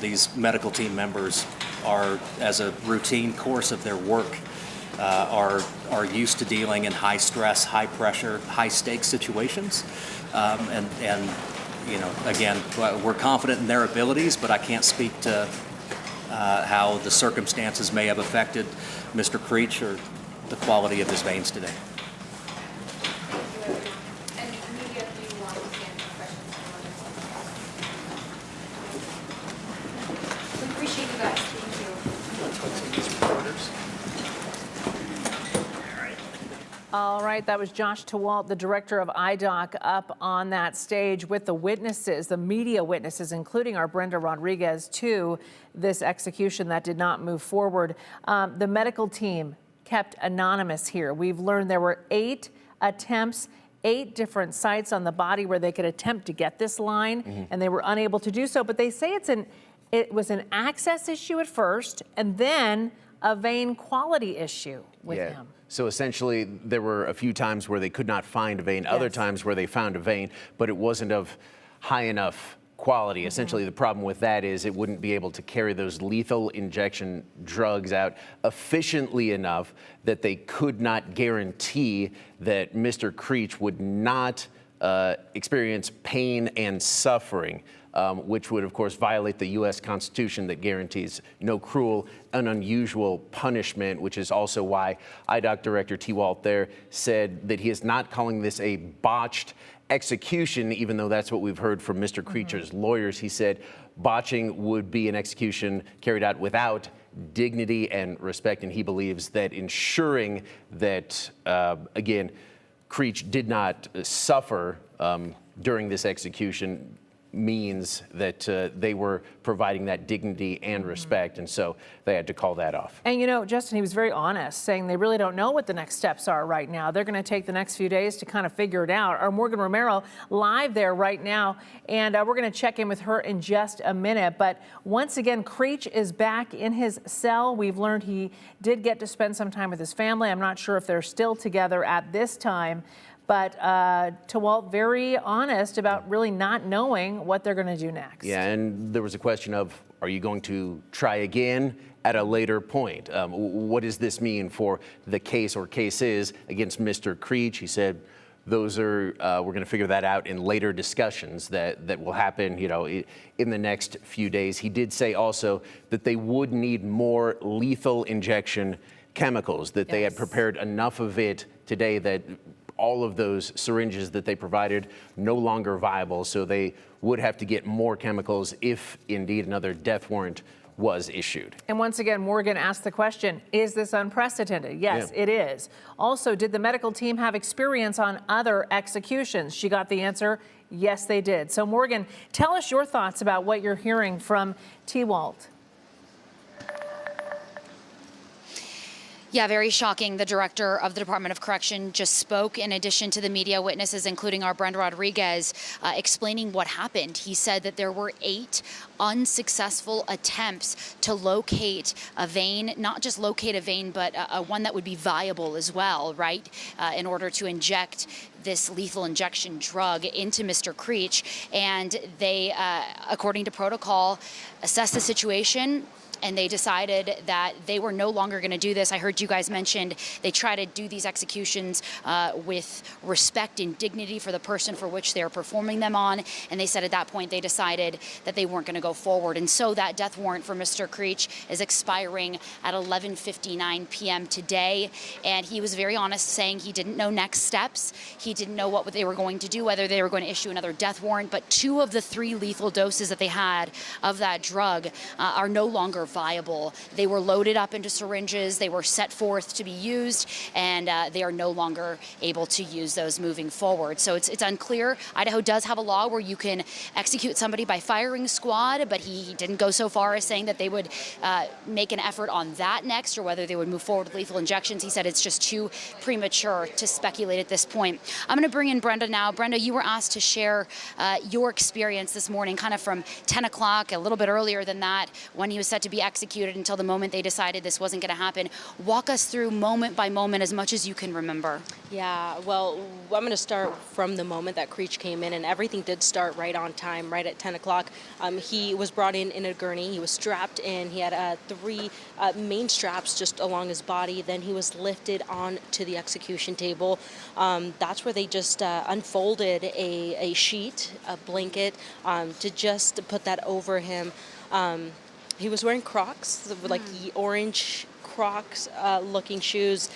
These medical team members are, as a routine course of their work, are used to dealing in high stress, high pressure, high stakes situations. And you know, again, we're confident in their abilities, but I can't speak to how the circumstances may have affected Mr. Creech or the quality of his veins today. All right, that was Josh Tewalt, the director of IDOC, up on that stage with the witnesses, the media witnesses, including our Brenda Rodriguez, to this execution that did not move forward. The medical team kept anonymous here. We've learned there were 8 attempts, 8 different sites on the body where they could attempt to get this line, and they were unable to do so. But they say it was an access issue at first, and then a vein quality issue with him. So essentially, there were a few times where they could not find a vein, other times where they found a vein, but it wasn't of high enough quality. Essentially, the problem with that is it wouldn't be able to carry those lethal injection drugs out efficiently enough that they could not guarantee that Mr. Creech would not experience pain and suffering, which would, of course, violate the U.S. Constitution that guarantees no cruel and unusual punishment, which is also why IDOC Director Tewalt there said that he is not calling this a botched execution, even though that's what we've heard from Mr. Creech's lawyers. He said botching would be an execution carried out without dignity and respect, and he believes that ensuring that, again, Creech did not suffer during this execution means that they were providing that dignity and respect, and so they had to call that off. And you know, Justin, he was very honest, saying they really don't know what the next steps are right now. They're going to take the next few days to kind of figure it out. Our Morgan Romero live there right now, and we're going to check in with her in just a minute. But once again, Creech is back in his cell. We've learned he did get to spend some time with his family. I'm not sure if they're still together at this time. But Tewalt very honest about really not knowing what they're going to do next. Yeah, and there was a question of, are you going to try again at a later point? What does this mean for the case or cases against Mr. Creech? He said those are, we're going to figure that out in later discussions that will happen, you know, in the next few days. He did say also that they would need more lethal injection chemicals, that they had prepared enough of it today that all of those syringes that they provided no longer viable, so they would have to get more chemicals if indeed another death warrant was issued. And once again, Morgan asked the question, is this unprecedented? Yes, it is. Also, did the medical team have experience on other executions? She got the answer, yes, they did. So Morgan, tell us your thoughts about what you're hearing from Tewalt. Yeah, very shocking. The director of the Department of Correction just spoke in addition to the media witnesses, including our Brenda Rodriguez, explaining what happened. He said that there were 8 unsuccessful attempts to locate a vein, not just locate a vein, but one that would be viable as well, right, in order to inject this lethal injection drug into Mr. Creech. And they, according to protocol, assessed the situation, and they decided that they were no longer going to do this. I heard you guys mentioned they try to do these executions with respect and dignity for the person for which they're performing them on, and they said at that point they decided that they weren't going to go forward. And so that death warrant for Mr. Creech is expiring at 11:59 p.m. today, and he was very honest, saying he didn't know next steps. He didn't know what they were going to do, whether they were going to issue another death warrant, but 2 of the 3 lethal doses that they had of that drug are no longer viable. They were loaded up into syringes, they were set forth to be used, and they are no longer able to use those moving forward. So it's unclear. Idaho does have a law where you can execute somebody by firing squad, but he didn't go so far as saying that they would make an effort on that next, or whether they would move forward with lethal injections. He said it's just too premature to speculate at this point. I'm going to bring in Brenda now. Brenda, you were asked to share your experience this morning, kind of from 10 o'clock, a little bit earlier than that, when he was set to be executed until the moment they decided this wasn't going to happen. Walk us through moment by moment as much as you can remember. Yeah, well, I'm going to start from the moment that Creech came in, and everything did start right on time, right at 10 o'clock. He was brought in a gurney. He was strapped in. He had 3 main straps just along his body. Then he was lifted onto the execution table. That's where they just unfolded a sheet, a blanket, to just put that over him. He was wearing Crocs, like orange Crocs looking shoes.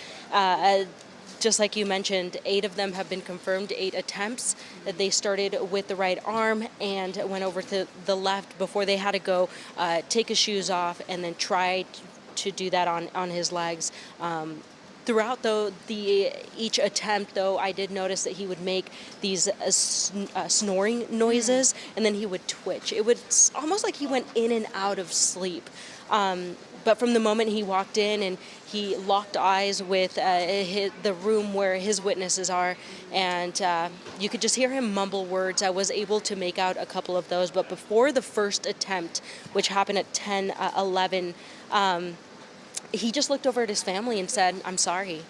Just like you mentioned, 8 of them have been confirmed, 8 attempts. They started with the right arm and went over to the left before they had to go take his shoes off and then try to do that on his legs. Throughout each attempt, though, I did notice that he would make these snoring noises, and then he would twitch. It would almost like he went in and out of sleep. But from the moment he walked in and he locked eyes with the room where his witnesses are, and you could just hear him mumble words. I was able to make out a couple of those, but before the first attempt, which happened at 10:11, he just looked over at his family and said, "I'm sorry."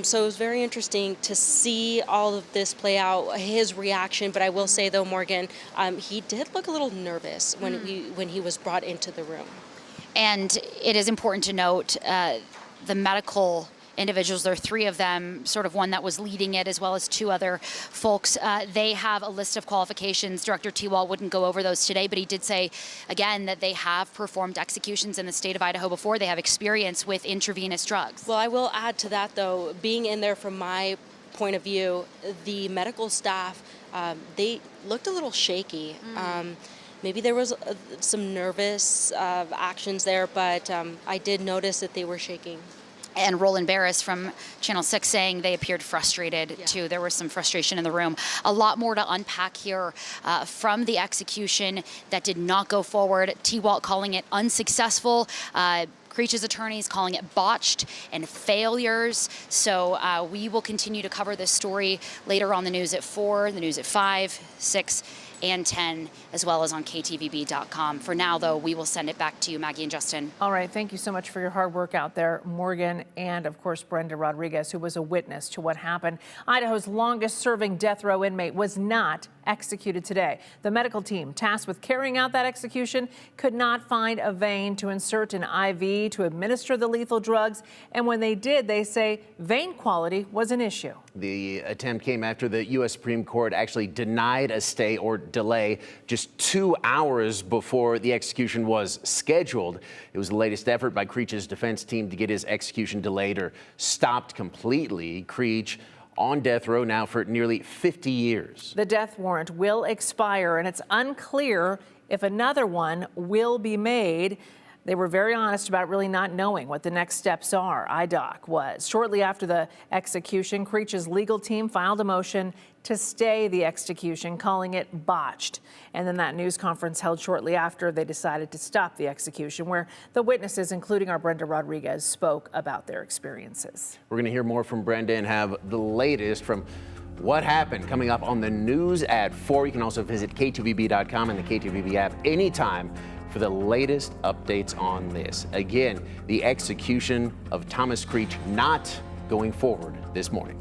So it was very interesting to see all of this play out, his reaction. But I will say, though, Morgan, he did look a little nervous when he was brought into the room. And it is important to note the medical individuals. There are 3 of them, sort of one that was leading it, as well as 2 other folks. They have a list of qualifications. Director T-Wall wouldn't go over those today, but he did say, again, that they have performed executions in the state of Idaho before. They have experience with intravenous drugs. Well, I will add to that, though, being in there from my point of view, the medical staff, they looked a little shaky. Maybe there was some nervous actions there, but I did notice that they were shaking. And Roland Barris from Channel 6 saying they appeared frustrated, too. There was some frustration in the room. A lot more to unpack here from the execution that did not go forward. T-Walt calling it unsuccessful. Creech's attorneys calling it botched and failures. So we will continue to cover this story later on the news at 4, the news at 5, 6, and 10, as well as on KTVB.com. For now, though, we will send it back to you, Maggie and Justin. All right, thank you so much for your hard work out there, Morgan, and of course, Brenda Rodriguez, who was a witness to what happened. Idaho's longest-serving death row inmate was not executed today. The medical team tasked with carrying out that execution could not find a vein to insert an IV to administer the lethal drugs, and when they did, they say vein quality was an issue. The attempt came after the U.S. Supreme Court actually denied a stay or delay just 2 hours before the execution was scheduled. It was the latest effort by Creech's defense team to get his execution delayed or stopped completely. Creech on death row now for nearly 50 years. The death warrant will expire, and it's unclear if another one will be made. They were very honest about really not knowing what the next steps are. IDOC was. Shortly after the execution, Creech's legal team filed a motion to stay the execution, calling it botched. And then that news conference held shortly after they decided to stop the execution, where the witnesses, including our Brenda Rodriguez, spoke about their experiences. We're going to hear more from Brenda and have the latest from what happened coming up on the news at 4. You can also visit KTVB.com and the KTVB app anytime for the latest updates on this. Again, the execution of Thomas Creech not going forward this morning.